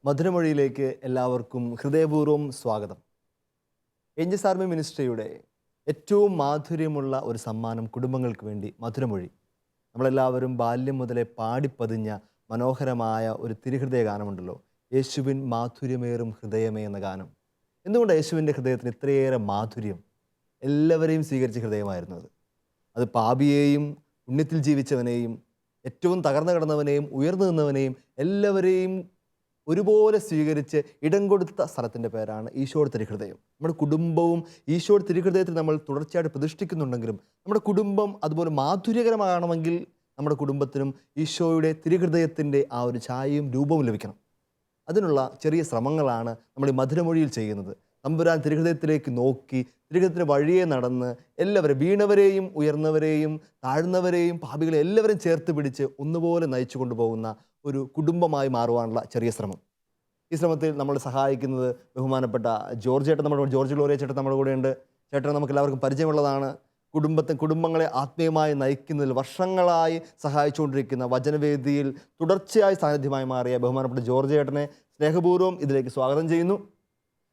മധുരമൊഴിയിലേക്ക് എല്ലാവർക്കും ഹൃദയപൂർവ്വം സ്വാഗതം. ഏഞ്ചൽസ് ആർമി മിനിസ്ട്രിയുടെ ഏറ്റവും മാധുര്യമുള്ള ഒരു സമ്മാനം കുടുംബങ്ങൾക്ക് വേണ്ടി മധുരമൊഴി. നമ്മളെല്ലാവരും ബാല്യം മുതലേ പാടിപ്പതിഞ്ഞ മനോഹരമായ ഒരു തിരുഹൃദയ ഗാനമുണ്ടല്ലോ, യേശുവിൻ മാധുര്യമേറും ഹൃദയമേ എന്ന ഗാനം. എന്തുകൊണ്ട് യേശുവിൻ്റെ ഹൃദയത്തിന് ഇത്രയേറെ മാധുര്യം? എല്ലാവരെയും സ്വീകരിച്ച ഹൃദയമായിരുന്നു അത് പാപിയെയും പുണ്യത്തിൽ ജീവിച്ചവനെയും ഏറ്റവും തകർന്നു കിടന്നവനെയും ഉയർന്നു നിന്നവനെയും എല്ലാവരെയും ഒരുപോലെ സ്വീകരിച്ച് ഇടം കൊടുത്ത സ്ഥലത്തിൻ്റെ പേരാണ് ഈശോയുടെ തിരുഹൃദയം. നമ്മുടെ കുടുംബവും ഈശോയുടെ തിരുഹൃദയത്തിൽ നമ്മൾ തുടർച്ചയായിട്ട് പ്രതിഷ്ഠിക്കുന്നുണ്ടെങ്കിലും നമ്മുടെ കുടുംബം അതുപോലെ മാധുര്യകരമാകണമെങ്കിൽ നമ്മുടെ കുടുംബത്തിനും ഈശോയുടെ തിരുഹൃദയത്തിൻ്റെ ആ ഒരു ഛായയും രൂപവും ലഭിക്കണം. അതിനുള്ള ചെറിയ ശ്രമങ്ങളാണ് നമ്മൾ ഈ മധുരമൊഴിയിൽ ചെയ്യുന്നത്. തമ്പുരാൻ തിരുഹൃദയത്തിലേക്ക് നോക്കി തിരുഹൃദയത്തിന് വഴിയെ നടന്ന് എല്ലാവരും വീണവരെയും ഉയർന്നവരെയും താഴ്ന്നവരെയും പാപികളെ എല്ലാവരും ചേർത്ത് പിടിച്ച് ഒന്നുപോലെ നയിച്ചു കൊണ്ടുപോകുന്ന ഒരു കുടുംബമായി മാറുവാനുള്ള ചെറിയ ശ്രമം. ഈ ശ്രമത്തിൽ നമ്മൾ സഹായിക്കുന്നത് ബഹുമാനപ്പെട്ട ജോർജ് ചേട്ടൻ, ജോർജ് ഗ്ലോറിയ ചേട്ടൻ നമ്മുടെ കൂടെയുണ്ട്. ചേട്ടൻ നമുക്ക് എല്ലാവർക്കും പരിചയമുള്ളതാണ്. കുടുംബങ്ങളെ ആത്മീയമായി നയിക്കുന്നതിൽ വർഷങ്ങളായി സഹായിച്ചുകൊണ്ടിരിക്കുന്ന വചനവേദിയിൽ തുടർച്ചയായി സാന്നിധ്യമായി മാറിയ ബഹുമാനപ്പെട്ട ജോർജ് ചേട്ടനെ സ്നേഹപൂർവ്വം ഇതിലേക്ക് സ്വാഗതം ചെയ്യുന്നു.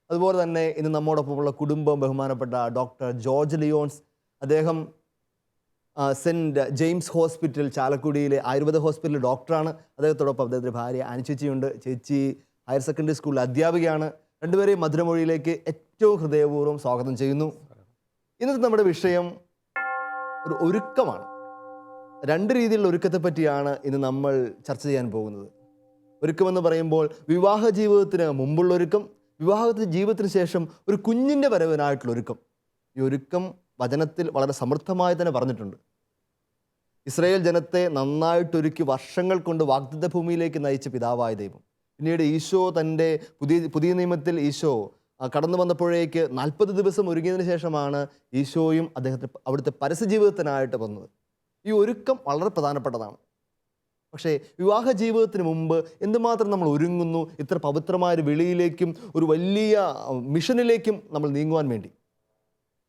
അതുപോലെ തന്നെ ഇന്ന് നമ്മോടൊപ്പമുള്ള കുടുംബം ബഹുമാനപ്പെട്ട ഡോക്ടർ ജോർജ് ലിയോൺസ്. അദ്ദേഹം സെൻറ്റ് ജെയിംസ് ഹോസ്പിറ്റൽ ചാലക്കുടിയിലെ ആയുർവേദ ഹോസ്പിറ്റലിലെ ഡോക്ടറാണ്. അദ്ദേഹത്തോടൊപ്പം അദ്ദേഹത്തിൻ്റെ ഭാര്യ അനുചേച്ചിയുണ്ട്. ചേച്ചി ഹയർ സെക്കൻഡറി സ്കൂളിലെ അധ്യാപികയാണ്. രണ്ടുപേരെയും മധുരമൊഴിയിലേക്ക് ഏറ്റവും ഹൃദയപൂർവ്വം സ്വാഗതം ചെയ്യുന്നു. ഇന്നത്തെ നമ്മുടെ വിഷയം ഒരു ഒരുക്കമാണ്. രണ്ട് രീതിയിലുള്ള ഒരുക്കത്തെ പറ്റിയാണ് ഇന്ന് നമ്മൾ ചർച്ച ചെയ്യാൻ പോകുന്നത്. ഒരുക്കമെന്ന് പറയുമ്പോൾ വിവാഹ ജീവിതത്തിന് മുമ്പുള്ള ഒരുക്കം, ജീവിതത്തിന് ശേഷം ഒരു കുഞ്ഞിൻ്റെ വരവിനായിട്ടുള്ള ഒരുക്കം. ഈ ഒരുക്കം വചനത്തിൽ വളരെ സമൃദ്ധമായി തന്നെ പറഞ്ഞിട്ടുണ്ട്. ഇസ്രായേൽ ജനത്തെ നന്നായിട്ടൊരുക്കി വർഷങ്ങൾ കൊണ്ട് വാഗ്ദത്ത ഭൂമിയിലേക്ക് നയിച്ച പിതാവായ ദൈവം. പിന്നീട് ഈശോ തൻ്റെ പുതിയ നിയമത്തിൽ ഈശോ കടന്നു വന്നപ്പോഴേക്ക് 40 ദിവസം ഒരുങ്ങിയതിന് ശേഷമാണ് ഈശോയും അവിടുത്തെ പരസ്യ ജീവിതത്തിനായിട്ട് വന്നത്. ഈ ഒരുക്കം വളരെ പ്രധാനപ്പെട്ടതാണ്. പക്ഷേ വിവാഹ ജീവിതത്തിന് മുമ്പ് എന്തുമാത്രം നമ്മൾ ഒരുങ്ങുന്നു ഇത്ര പവിത്രമായ വിളിയിലേക്കും ഒരു വലിയ മിഷനിലേക്കും നമ്മൾ നീങ്ങുവാൻ വേണ്ടി.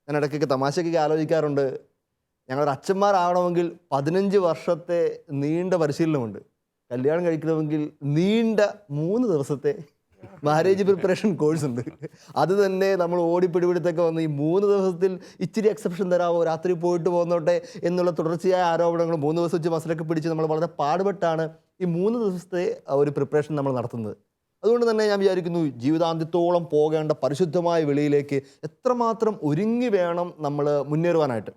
ഞാൻ ഇടയ്ക്കൊക്കെ തമാശയ്ക്കൊക്കെ ആലോചിക്കാറുണ്ട്, ഞങ്ങളൊരു അച്ഛന്മാരാവണമെങ്കിൽ 15 വർഷത്തെ നീണ്ട പരിശീലനമുണ്ട്. കല്യാണം കഴിക്കണമെങ്കിൽ നീണ്ട 3 ദിവസത്തെ മാരേജ് പ്രിപ്പറേഷൻ കോഴ്സ് ഉണ്ട്. അത് തന്നെ നമ്മൾ ഓടിപ്പിടിപിടുത്തൊക്കെ വന്ന് ഈ 3 ദിവസത്തിൽ ഇച്ചിരി എക്സെപ്ഷൻ തരാമോ, രാത്രി പോയിട്ട് പോന്നോട്ടെ എന്നുള്ള തുടർച്ചയായ ആരോപണങ്ങൾ 3 ദിവസം വെച്ച് മസിലൊക്കെ പിടിച്ച് നമ്മൾ വളരെ പാടുപെട്ടാണ് ഈ 3 ദിവസത്തെ ഒരു പ്രിപ്പറേഷൻ നമ്മൾ നടത്തുന്നത്. അതുകൊണ്ട് തന്നെ ഞാൻ വിചാരിക്കുന്നു, ജീവിതാന്ത്യത്തോളം പോകേണ്ട പരിശുദ്ധമായ വെളിയിലേക്ക് എത്രമാത്രം ഒരുങ്ങി വേണം നമ്മൾ മുന്നേറുവാനായിട്ട്.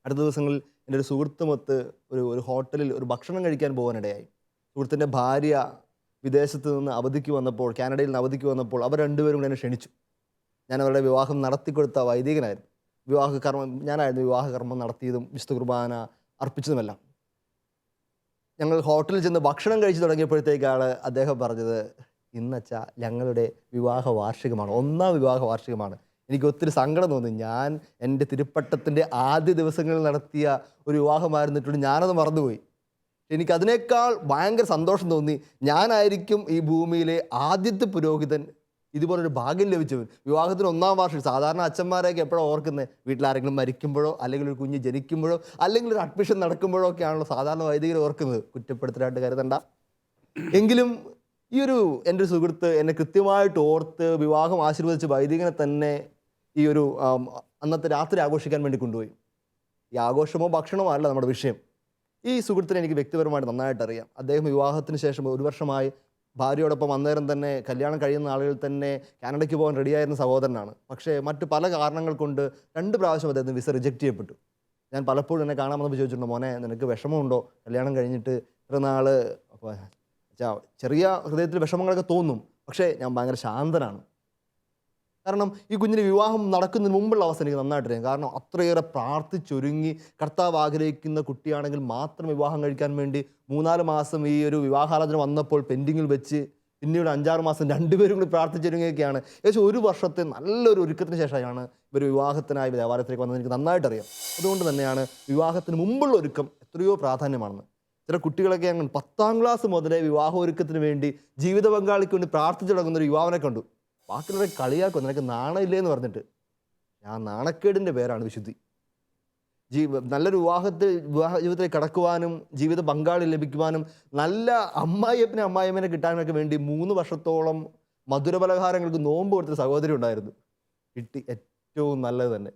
അടുത്ത ദിവസങ്ങളിൽ എൻ്റെ ഒരു സുഹൃത്തുമൊത്ത് ഒരു ഹോട്ടലിൽ ഒരു ഭക്ഷണം കഴിക്കാൻ പോകാനിടയായി. സുഹൃത്തിൻ്റെ ഭാര്യ വിദേശത്ത് നിന്ന് അവധിക്ക് വന്നപ്പോൾ, കാനഡയിൽ നിന്ന് അവധിക്ക് വന്നപ്പോൾ അവർ രണ്ടുപേരും കൂടെ എന്നെ ക്ഷണിച്ചു. ഞാൻ അവരുടെ വിവാഹം നടത്തിക്കൊടുത്ത വൈദികനായിരുന്നു. ഞാനായിരുന്നു വിവാഹകർമ്മം നടത്തിയതും വിശുദ്ധ കുർബാന അർപ്പിച്ചതുമെല്ലാം. ഞങ്ങൾ ഹോട്ടലിൽ ചെന്ന് ഭക്ഷണം കഴിച്ചു തുടങ്ങിയപ്പോഴത്തേക്കാണ് അദ്ദേഹം പറഞ്ഞത്, ഇന്നച്ചാ ഞങ്ങളുടെ വിവാഹ വാർഷികമാണ്, 1ാം വിവാഹ വാർഷികമാണ്. എനിക്ക് ഒത്തിരി സങ്കടം തോന്നി. ഞാൻ എൻ്റെ തിരുപ്പട്ടത്തിൻ്റെ ആദ്യ ദിവസങ്ങളിൽ നടത്തിയ ഒരു വിവാഹമായിരുന്നിട്ടുണ്ട്, ഞാനത് മറന്നുപോയി. എനിക്കതിനേക്കാൾ ഭയങ്കര സന്തോഷം തോന്നി. ഞാനായിരിക്കും ഈ ഭൂമിയിലെ ആദ്യത്തെ പുരോഹിതൻ, ഇതുപോലൊരു ഭാഗ്യം ലഭിച്ചവൻ. വിവാഹത്തിന് 1ാം വാർഷികം. സാധാരണ അച്ഛന്മാരെയൊക്കെ എപ്പോഴോ ഓർക്കുന്നത് വീട്ടിലാരെങ്കിലും മരിക്കുമ്പോഴോ അല്ലെങ്കിൽ ഒരു കുഞ്ഞ് ജനിക്കുമ്പോഴോ അല്ലെങ്കിൽ ഒരു അഡ്മിഷൻ നടക്കുമ്പോഴോ ഒക്കെയാണല്ലോ സാധാരണ വൈദികർ ഓർക്കുന്നത്. കുറ്റപ്പെടുത്തലായിട്ട് കരുതണ്ട. എങ്കിലും ഈ എൻ്റെ ഒരു സുഹൃത്ത് എന്നെ കൃത്യമായിട്ട് ഓർത്ത് വിവാഹം ആശീർവദിച്ച വൈദികനെ തന്നെ ഈ അന്നത്തെ രാത്രി ആഘോഷിക്കാൻ വേണ്ടി കൊണ്ടുപോയി. ഈ ആഘോഷമോ ഭക്ഷണമോ അല്ല നമ്മുടെ വിഷയം. ഈ സുഹൃത്തിനെ എനിക്ക് വ്യക്തിപരമായിട്ട് നന്നായിട്ട് അറിയാം. അദ്ദേഹം വിവാഹത്തിന് ശേഷം 1 വർഷമായി ഭാര്യയോടൊപ്പം അന്നേരം തന്നെ കല്യാണം കഴിയുന്ന ആളുകൾ തന്നെ കാനഡയ്ക്ക് പോകാൻ റെഡിയായിരുന്ന സഹോദരനാണ്. പക്ഷേ മറ്റ് പല കാരണങ്ങൾ കൊണ്ട് 2 പ്രാവശ്യം അദ്ദേഹത്തിന് വിസ റിജക്റ്റ് ചെയ്യപ്പെട്ടു. ഞാൻ പലപ്പോഴും എന്നെ കാണാൻ വന്നപ്പോൾ ചോദിച്ചിട്ടുണ്ട്, മോനെ നിനക്ക് വിഷമമുണ്ടോ കല്യാണം കഴിഞ്ഞിട്ട് ഇത്ര നാൾ? അപ്പോൾ ചെറിയ ഹൃദയത്തിൽ വിഷമങ്ങളൊക്കെ തോന്നും, പക്ഷേ ഞാൻ ഭയങ്കര ശാന്തനാണ്. കാരണം ഈ കുഞ്ഞിന് വിവാഹം നടക്കുന്നതിന് മുമ്പുള്ള അവസ്ഥ എനിക്ക് നന്നായിട്ടറിയാം. കാരണം അത്രയേറെ പ്രാർത്ഥിച്ചൊരുങ്ങി കർത്താവ് ആഗ്രഹിക്കുന്ന കുട്ടിയാണെങ്കിൽ മാത്രം വിവാഹം കഴിക്കാൻ വേണ്ടി 3-4 മാസം ഈ ഒരു വിവാഹാലോചന വന്നപ്പോൾ പെൻഡിങ്ങിൽ വെച്ച് പിന്നീട് 5-6 മാസം രണ്ടുപേരും കൂടി പ്രാർത്ഥിച്ചൊരുങ്ങിയൊക്കെയാണ്. ഏകദേശം 1 വർഷത്തെ നല്ലൊരു ഒരുക്കത്തിന് ശേഷമാണ് ഇവർ വിവാഹത്തിനായി ദേവാലയത്തിലേക്ക് വന്നത്. എനിക്ക് നന്നായിട്ടറിയാം. അതുകൊണ്ട് തന്നെയാണ് വിവാഹത്തിന് മുമ്പുള്ള ഒരുക്കം എത്രയോ പ്രാധാന്യമാണെന്ന്. ചില കുട്ടികളൊക്കെ അങ്ങനെ 10ാം ക്ലാസ് മുതലേ വിവാഹ ഒരുക്കത്തിന് വേണ്ടി ജീവിത പങ്കാളിക്ക് വേണ്ടി പ്രാർത്ഥിച്ചു തുടങ്ങുന്ന ഒരു യുവാവിനെ കണ്ടു. ബാക്കിയുള്ളവരെ കളിയാക്കും, നിനക്ക് നാണമില്ലേ എന്ന് പറഞ്ഞിട്ട്. നാണക്കേടിൻ്റെ പേരാണ് വിശുദ്ധി. നല്ലൊരു വിവാഹ ജീവിതത്തിലേക്ക് കടക്കുവാനും ജീവിത പങ്കാളി ലഭിക്കുവാനും നല്ല അമ്മായിയമ്മനെ കിട്ടാനൊക്കെ വേണ്ടി 3 വർഷത്തോളം മധുരപലഹാരങ്ങൾക്ക് നോമ്പ് കൊടുത്ത സഹോദരി ഉണ്ടായിരുന്നു. കിട്ടി, ഏറ്റവും നല്ലത് തന്നെ.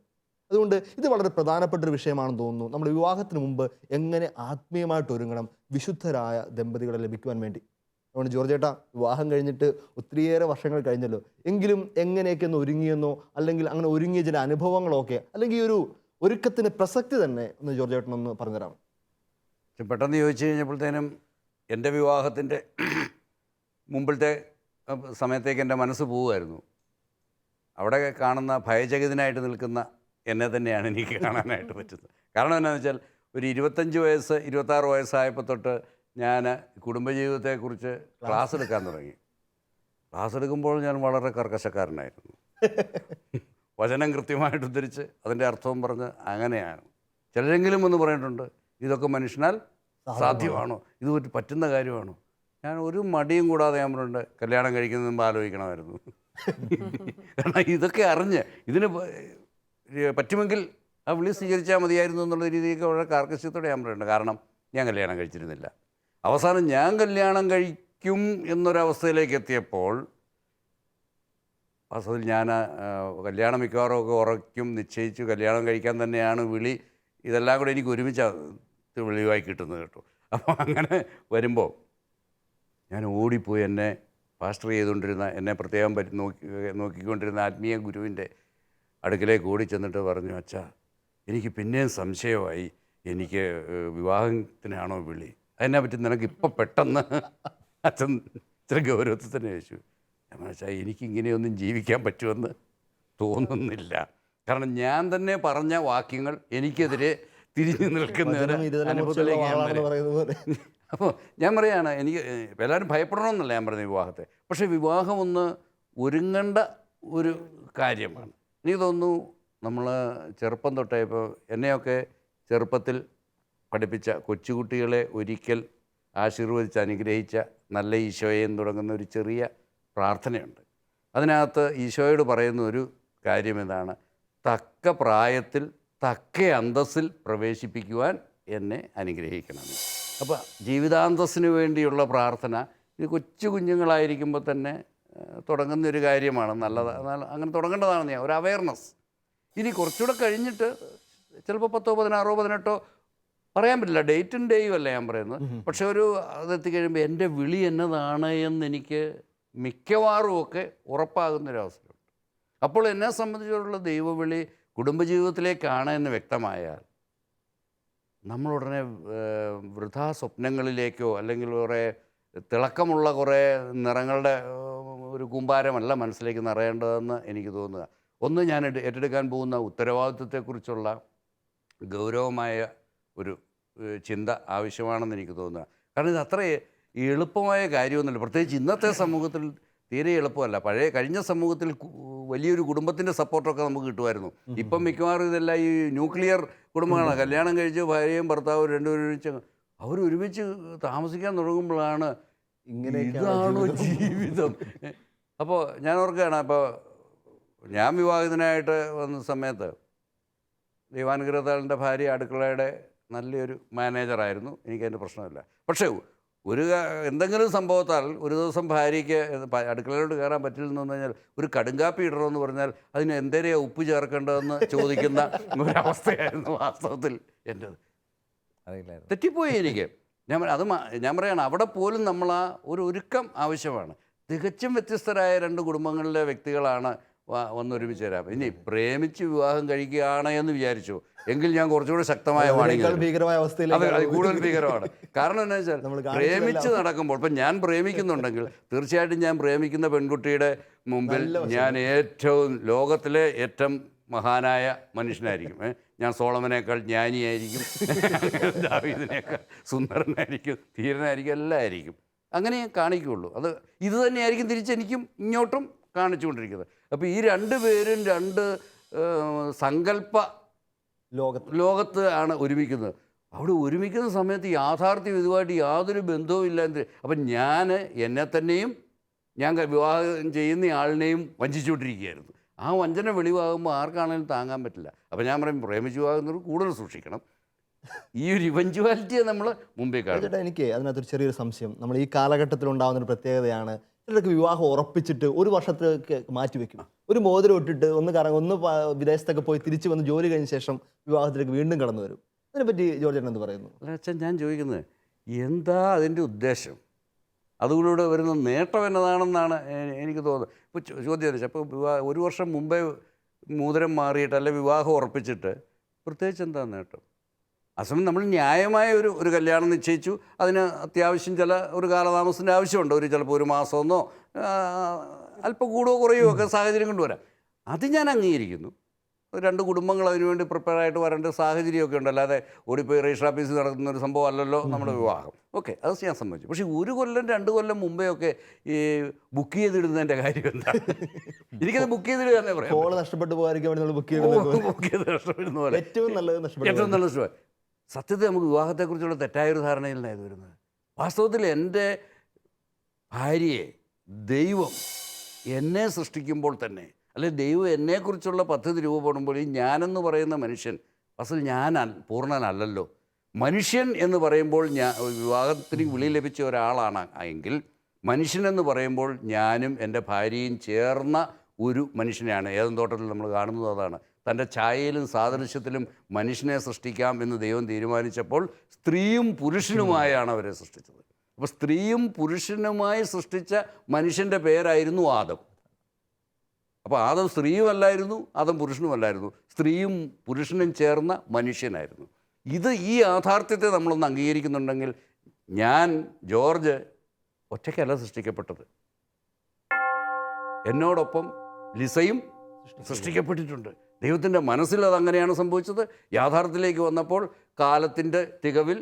അതുകൊണ്ട് ഇത് വളരെ പ്രധാനപ്പെട്ട ഒരു വിഷയമാണെന്ന് തോന്നുന്നു. നമ്മുടെ വിവാഹത്തിന് മുമ്പ് എങ്ങനെ ആത്മീയമായിട്ട് ഒരുങ്ങണം വിശുദ്ധരായ ദമ്പതികളെ ലഭിക്കുവാൻ വേണ്ടി. അതുകൊണ്ട് ജോർജ് ചേട്ടാ, വിവാഹം കഴിഞ്ഞിട്ട് ഒത്തിരിയേറെ വർഷങ്ങൾ കഴിഞ്ഞല്ലോ, എങ്കിലും എങ്ങനെയൊക്കെ ഒന്ന് ഒരുങ്ങിയെന്നോ അല്ലെങ്കിൽ അങ്ങനെ ഒരുങ്ങിയ ചില അനുഭവങ്ങളൊക്കെ അല്ലെങ്കിൽ ഒരു ഒരുക്കത്തിന് പ്രസക്തി തന്നെ ഒന്ന് ജോർജ് ചേട്ടനൊന്ന് പറഞ്ഞുതരാം. പെട്ടെന്ന് ചോദിച്ചു കഴിഞ്ഞപ്പോഴത്തേനും എൻ്റെ വിവാഹത്തിൻ്റെ മുമ്പിലത്തെ സമയത്തേക്ക് എൻ്റെ മനസ്സ് പോവുമായിരുന്നു. അവിടെ കാണുന്ന ഭയചകിതനായിട്ട് നിൽക്കുന്ന എന്നെ തന്നെയാണ് എനിക്ക് കാണാനായിട്ട് പറ്റുന്നത്. കാരണം എന്താണെന്ന് വെച്ചാൽ ഒരു 25 വയസ്സ് 26 വയസ്സായപ്പോൾ തൊട്ട് ഞാൻ കുടുംബജീവിതത്തെക്കുറിച്ച് ക്ലാസ് എടുക്കാൻ തുടങ്ങി. ക്ലാസ് എടുക്കുമ്പോൾ ഞാൻ വളരെ കർക്കശക്കാരനായിരുന്നു. വചനം കൃത്യമായിട്ട് ഉദ്ധരിച്ച് അതിൻ്റെ അർത്ഥവും പറഞ്ഞ് അങ്ങനെയാണ്. ചിലരെങ്കിലും ഒന്ന് പറഞ്ഞിട്ടുണ്ട്, ഇതൊക്കെ മനുഷ്യനാൽ സാധ്യമാണോ, ഇത് പറ്റുന്ന കാര്യമാണോ. ഞാൻ ഒരു മടിയും കൂടാതെ ഞാൻ പറഞ്ഞിട്ടുണ്ട്, കല്യാണം കഴിക്കുന്നതിന് മുമ്പ് ആലോചിക്കണമായിരുന്നു. കാരണം ഇതൊക്കെ അറിഞ്ഞ് ഇതിന് പറ്റുമെങ്കിൽ ആ വിളി സ്വീകരിച്ചാൽ മതിയായിരുന്നു എന്നുള്ള രീതിയൊക്കെ വളരെ കാർക്കശ്യത്തോടെ ഞാൻ പറയുന്നുണ്ട്. കാരണം ഞാൻ കല്യാണം കഴിച്ചിരുന്നില്ല. അവസാനം ഞാൻ കല്യാണം കഴിക്കും എന്നൊരവസ്ഥയിലേക്ക് എത്തിയപ്പോൾ വാസ്തവത്തിൽ ഞാൻ കല്യാണം മിക്കവാറും ഒക്കെ ഉറയ്ക്കും, നിശ്ചയിച്ചു കല്യാണം കഴിക്കാൻ തന്നെയാണ് വിളി. ഇതെല്ലാം കൂടെ എനിക്ക് ഒരുമിച്ച് വെളിവായി കിട്ടുന്നത് കേട്ടോ. അപ്പോൾ അങ്ങനെ വരുമ്പോൾ ഞാൻ ഓടിപ്പോയി എന്നെ പാസ്റ്റർ ചെയ്തുകൊണ്ടിരുന്ന, എന്നെ പ്രത്യേകം നോക്കിക്കൊണ്ടിരുന്ന ആത്മീയ ഗുരുവിൻ്റെ അടുക്കിലേക്ക് ഓടി ചെന്നിട്ട് പറഞ്ഞു, അച്ഛാ എനിക്ക് പിന്നെയും സംശയമായി, എനിക്ക് വിവാഹത്തിനാണോ വിളി, അതിനെ പറ്റി നിനക്ക് ഇപ്പം പെട്ടെന്ന് അച്ഛൻ ഇത്ര ഗൗരവത്തിൽ തന്നെ ചോദിച്ചു. ഞാൻ മനസ്സിലാ എനിക്കിങ്ങനെയൊന്നും ജീവിക്കാൻ പറ്റുമെന്ന് തോന്നുന്നില്ല. കാരണം ഞാൻ തന്നെ പറഞ്ഞ വാക്യങ്ങൾ എനിക്കെതിരെ തിരിഞ്ഞു നിൽക്കുന്നതിന് അനുഭവത്തിലേക്ക്. അപ്പോൾ ഞാൻ പറയുകയാണ്, എനിക്ക് എല്ലാവരും ഭയപ്പെടണമെന്നല്ല ഞാൻ പറഞ്ഞ വിവാഹത്തെ, പക്ഷേ വിവാഹം ഒന്ന് ഒരുങ്ങേണ്ട ഒരു കാര്യമാണ്. എനിക്ക് തോന്നുന്നു നമ്മൾ ചെറുപ്പം തൊട്ടേ, ഇപ്പോൾ എന്നെയൊക്കെ ചെറുപ്പത്തിൽ പഠിപ്പിച്ച കൊച്ചുകുട്ടികളെ ഒരിക്കൽ ആശീർവദിച്ച് അനുഗ്രഹിച്ച നല്ല ഈശോയെയും തുടങ്ങുന്ന ഒരു ചെറിയ പ്രാർത്ഥനയുണ്ട്. അതിനകത്ത് ഈശോയോട് പറയുന്ന ഒരു കാര്യം ഇതാണ്: തക്ക പ്രായത്തിൽ തക്ക അന്തസ്സിൽ പ്രവേശിപ്പിക്കുവാൻ എന്നെ അനുഗ്രഹിക്കണം. അപ്പോൾ ജീവിതാന്തസ്സിന് വേണ്ടിയുള്ള പ്രാർത്ഥന ഇത് കൊച്ചു കുഞ്ഞുങ്ങളായിരിക്കുമ്പോൾ തന്നെ തുടങ്ങുന്നൊരു കാര്യമാണ്. അങ്ങനെ തുടങ്ങേണ്ടതാണെന്ന് ഞാൻ ഒരു അവയർനെസ്. ഇനി കുറച്ചുകൂടെ കഴിഞ്ഞിട്ട് ചിലപ്പോൾ 10, 16, 18 പറയാൻ പറ്റില്ല, ഡേറ്റും ഡേയും അല്ല ഞാൻ പറയുന്നത്. പക്ഷെ ഒരു അതെത്തിക്കഴിയുമ്പോൾ എൻ്റെ വിളി എന്നതാണ് എന്നെനിക്ക് മിക്കവാറും ഒക്കെ ഉറപ്പാകുന്നൊരവസരമുണ്ട്. അപ്പോൾ എന്നെ സംബന്ധിച്ചുള്ള ദൈവവിളി കുടുംബജീവിതത്തിലേക്കാണ് എന്ന് വ്യക്തമായാൽ നമ്മളുടനെ വൃഥാ സ്വപ്നങ്ങളിലേക്കോ അല്ലെങ്കിൽ കുറേ തിളക്കമുള്ള കുറേ നിറങ്ങളുടെ ഒരു കൂമ്പാരമല്ല മനസ്സിലേക്ക് നിറയേണ്ടതെന്ന് എനിക്ക് തോന്നുക. ഒന്ന്, ഞാൻ ഏറ്റെടുക്കാൻ പോകുന്ന ഉത്തരവാദിത്വത്തെക്കുറിച്ചുള്ള ഗൗരവമായ ഒരു ചിന്ത ആവശ്യമാണെന്ന് എനിക്ക് തോന്നുക. കാരണം ഇത് അത്ര എളുപ്പമായ കാര്യമൊന്നുമില്ല. പ്രത്യേകിച്ച് ഇന്നത്തെ സമൂഹത്തിൽ തീരെ എളുപ്പമല്ല. കഴിഞ്ഞ സമൂഹത്തിൽ വലിയൊരു കുടുംബത്തിൻ്റെ സപ്പോർട്ടൊക്കെ നമുക്ക് കിട്ടുമായിരുന്നു. ഇപ്പം മിക്കവാറും ഇതെല്ലാം ഈ ന്യൂക്ലിയർ കുടുംബങ്ങളാണ്. കല്യാണം കഴിച്ച് ഭാര്യയും ഭർത്താവും രണ്ടുപേരും അവരൊരുമിച്ച് താമസിക്കാൻ തുടങ്ങുമ്പോഴാണ് ഇതാണോ ജീവിതം. അപ്പോൾ ഞാൻ ഓർക്കുകയാണ്, അപ്പോൾ ഞാൻ വിവാഹിതനായിട്ട് വന്ന സമയത്ത് ദൈവാനുഗ്രഹത്താലിൻ്റെ ഭാര്യ അടുക്കളയുടെ നല്ലൊരു മാനേജറായിരുന്നു. എനിക്കതിൻ്റെ പ്രശ്നമില്ല. പക്ഷേ എന്തെങ്കിലും സംഭവത്താൽ ഒരു ദിവസം ഭാര്യയ്ക്ക് അടുക്കളയിലോട്ട് കയറാൻ പറ്റില്ലെന്ന് പറഞ്ഞു കഴിഞ്ഞാൽ ഒരു കടുങ്കാപ്പി ഇടണമെന്ന് പറഞ്ഞാൽ അതിന് എന്തേരെയാണ് ഉപ്പ് ചേർക്കേണ്ടതെന്ന് ചോദിക്കുന്ന ഒരവസ്ഥയായിരുന്നു വാസ്തവത്തിൽ എൻ്റെത്. തെറ്റിപ്പോയി എനിക്ക്. ഞാൻ പറയാണ്, അവിടെ പോലും നമ്മൾ ആ ഒരു ഒരുക്കം ആവശ്യമാണ്. തികച്ചും വ്യത്യസ്തരായ 2 കുടുംബങ്ങളിലെ വ്യക്തികളാണ് വന്നൊരുമിച്ച് തരാം. ഇനി പ്രേമിച്ച് വിവാഹം കഴിക്കുകയാണ് എന്ന് വിചാരിച്ചു എങ്കിൽ ഞാൻ കുറച്ചുകൂടി ശക്തമായ കൂടുതൽ ഭീകരമാണ്. കാരണം എന്താ വെച്ചാൽ പ്രേമിച്ച് നടക്കുമ്പോൾ ഇപ്പം ഞാൻ പ്രേമിക്കുന്നുണ്ടെങ്കിൽ തീർച്ചയായിട്ടും ഞാൻ പ്രേമിക്കുന്ന പെൺകുട്ടിയുടെ മുമ്പിൽ ഞാൻ ലോകത്തിലെ ഏറ്റവും മഹാനായ മനുഷ്യനായിരിക്കും. ഞാൻ സോളമനേക്കാൾ ജ്ഞാനിയായിരിക്കും, ദാവീദിനേക്കാൾ സുന്ദരനായിരിക്കും, ധീരനായിരിക്കും, എല്ലാം ആയിരിക്കും. അങ്ങനെ കാണിക്കുകയുള്ളൂ. ഇത് തന്നെയായിരിക്കും തിരിച്ചെനിക്കും ഇങ്ങോട്ടും കാണിച്ചുകൊണ്ടിരിക്കുന്നത്. അപ്പോൾ ഈ 2 പേരും 2 സങ്കല്പ ലോകത്ത് ആണ് ഒരുമിക്കുന്നത്. അവിടെ ഒരുമിക്കുന്ന സമയത്ത് യാഥാർത്ഥ്യം ഇതുമായിട്ട് യാതൊരു ബന്ധവും ഇല്ല. അപ്പം ഞാൻ എന്നെ തന്നെയും ഞാൻ വിവാഹം ചെയ്യുന്ന ആളിനെയും വഞ്ചിച്ചുകൊണ്ടിരിക്കുകയായിരുന്നു. ആ വഞ്ചന വെളിവാകുമ്പോൾ ആർക്കാണെങ്കിലും താങ്ങാൻ പറ്റില്ല. അപ്പോൾ ഞാൻ പറയും പ്രേമിച്ച് വിവാഹം കൂടുതൽ സൂക്ഷിക്കണം. ഈ ഒരു ഇവഞ്ച്വാലിറ്റിയെ നമ്മൾ മുമ്പേ കാണും. ചേട്ടാ, എനിക്ക് അതിനകത്തൊരു ചെറിയൊരു സംശയം. നമ്മൾ ഈ കാലഘട്ടത്തിൽ ഉണ്ടാകുന്ന ഒരു പ്രത്യേകതയാണ്, ചിലർക്ക് വിവാഹം ഉറപ്പിച്ചിട്ട് ഒരു വർഷത്തേക്ക് മാറ്റി വെക്കും. ഒരു മോതിരം ഇട്ടിട്ട് ഒന്ന് വിദേശത്തൊക്കെ പോയി തിരിച്ചു വന്ന് ജോലി കഴിഞ്ഞ ശേഷം വിവാഹത്തിലേക്ക് വീണ്ടും കടന്നു വരും. അതിനെപ്പറ്റി ജോർജ് ചേട്ടൻ എന്ത് പറയുന്നു? അല്ല അച്ഛൻ, ഞാൻ ചോദിക്കുന്നത് എന്താ അതിൻ്റെ ഉദ്ദേശം? അതുകൂടെ വരുന്ന നേട്ടം എന്നതാണെന്നാണ് എനിക്ക് തോന്നുന്നത്. ഇപ്പോൾ ചോദ്യം വെച്ചാൽ, അപ്പോൾ ഒരു വർഷം മുമ്പേ മോതിരം മാറിയിട്ട് അല്ലെ വിവാഹം ഉറപ്പിച്ചിട്ട് പ്രത്യേകിച്ച് എന്താ നേട്ടം? അസമയം നമ്മൾ ന്യായമായ ഒരു കല്യാണം നിശ്ചയിച്ചു, അതിന് അത്യാവശ്യം ഒരു കാലതാമസത്തിൻ്റെ ആവശ്യമുണ്ട്. ചിലപ്പോൾ ഒരു മാസമെന്നോ അല്പം കൂടുകയോ കുറയോ ഒക്കെ സാഹചര്യം കൊണ്ടുവരാം. അത് ഞാൻ അംഗീകരിക്കുന്നു. രണ്ട് കുടുംബങ്ങൾ അതിനുവേണ്ടി പ്രിപ്പയർ ആയിട്ട് വരേണ്ട സാഹചര്യമൊക്കെ ഉണ്ട്. അല്ലാതെ ഓടിപ്പോയി രജിസ്റ്റർ ഓഫീസിൽ നടക്കുന്ന ഒരു സംഭവം അല്ലല്ലോ നമ്മുടെ വിവാഹം. ഓക്കെ, അത് ഞാൻ സമ്മതിച്ചു. പക്ഷേ 1 കൊല്ലം 2 കൊല്ലം മുമ്പേ ഒക്കെ ഈ ബുക്ക് ചെയ്തിടുന്നതിൻ്റെ കാര്യം എന്താണ്? എനിക്കത് ബുക്ക് ചെയ്തിടുക തന്നെ പറയാം. കോള് നഷ്ടപ്പെട്ടു പോകാതിരിക്കാൻ വേണ്ടി ബുക്ക് ചെയ്ത് നഷ്ടപ്പെടുന്ന പോലെ ഏറ്റവും നല്ലത് ഏറ്റവും നല്ല ഇഷ്ടമായി. സത്യത്തിൽ നമുക്ക് വിവാഹത്തെക്കുറിച്ചുള്ള തെറ്റായൊരു ധാരണയിൽ നിന്നാണ് ഇത് വരുന്നത്. വാസ്തവത്തിൽ എൻ്റെ ഭാര്യയെ ദൈവം എന്നെ സൃഷ്ടിക്കുമ്പോൾ തന്നെ, അല്ലെ ദൈവം എന്നെക്കുറിച്ചുള്ള പദ്ധതി രൂപപ്പെടുമ്പോൾ, ഈ ഞാനെന്ന് പറയുന്ന മനുഷ്യൻ അസൽ ഞാൻ പൂർണ്ണനല്ലല്ലോ. മനുഷ്യൻ എന്ന് പറയുമ്പോൾ വിവാഹത്തിന് വിളി ലഭിച്ച ഒരാളാണ് എങ്കിൽ, മനുഷ്യനെന്ന് പറയുമ്പോൾ ഞാനും എൻ്റെ ഭാര്യയും ചേർന്ന ഒരു മനുഷ്യനെയാണ്. ഏതും തോട്ടത്തിൽ നമ്മൾ കാണുന്നത് അതാണ്. തൻ്റെ ഛായയിലും സാദൃശ്യത്തിലും മനുഷ്യനെ സൃഷ്ടിക്കാം എന്ന് ദൈവം തീരുമാനിച്ചപ്പോൾ സ്ത്രീയും പുരുഷനുമായാണ് അവരെ സൃഷ്ടിച്ചത്. അപ്പോൾ സ്ത്രീയും പുരുഷനുമായി സൃഷ്ടിച്ച മനുഷ്യൻ്റെ പേരായിരുന്നു ആദം. അപ്പോൾ ആദം സ്ത്രീയുമല്ലായിരുന്നു, ആദം പുരുഷനുമല്ലായിരുന്നു, സ്ത്രീയും പുരുഷനും ചേർന്ന മനുഷ്യനായിരുന്നു. ഈ യാഥാർത്ഥ്യത്തെ നമ്മളൊന്ന് അംഗീകരിക്കുന്നുണ്ടെങ്കിൽ, ഞാൻ ജോർജ് ഒറ്റയ്ക്കല്ല സൃഷ്ടിക്കപ്പെട്ടത്, എന്നോടൊപ്പം ലിസയും സൃഷ്ടിക്കപ്പെട്ടിട്ടുണ്ട്. ദൈവത്തിൻ്റെ മനസ്സിൽ അതങ്ങനെയാണ് സംഭവിച്ചത്. യാഥാർത്ഥ്യത്തിലേക്ക് വന്നപ്പോൾ കാലത്തിൻ്റെ തികവിൽ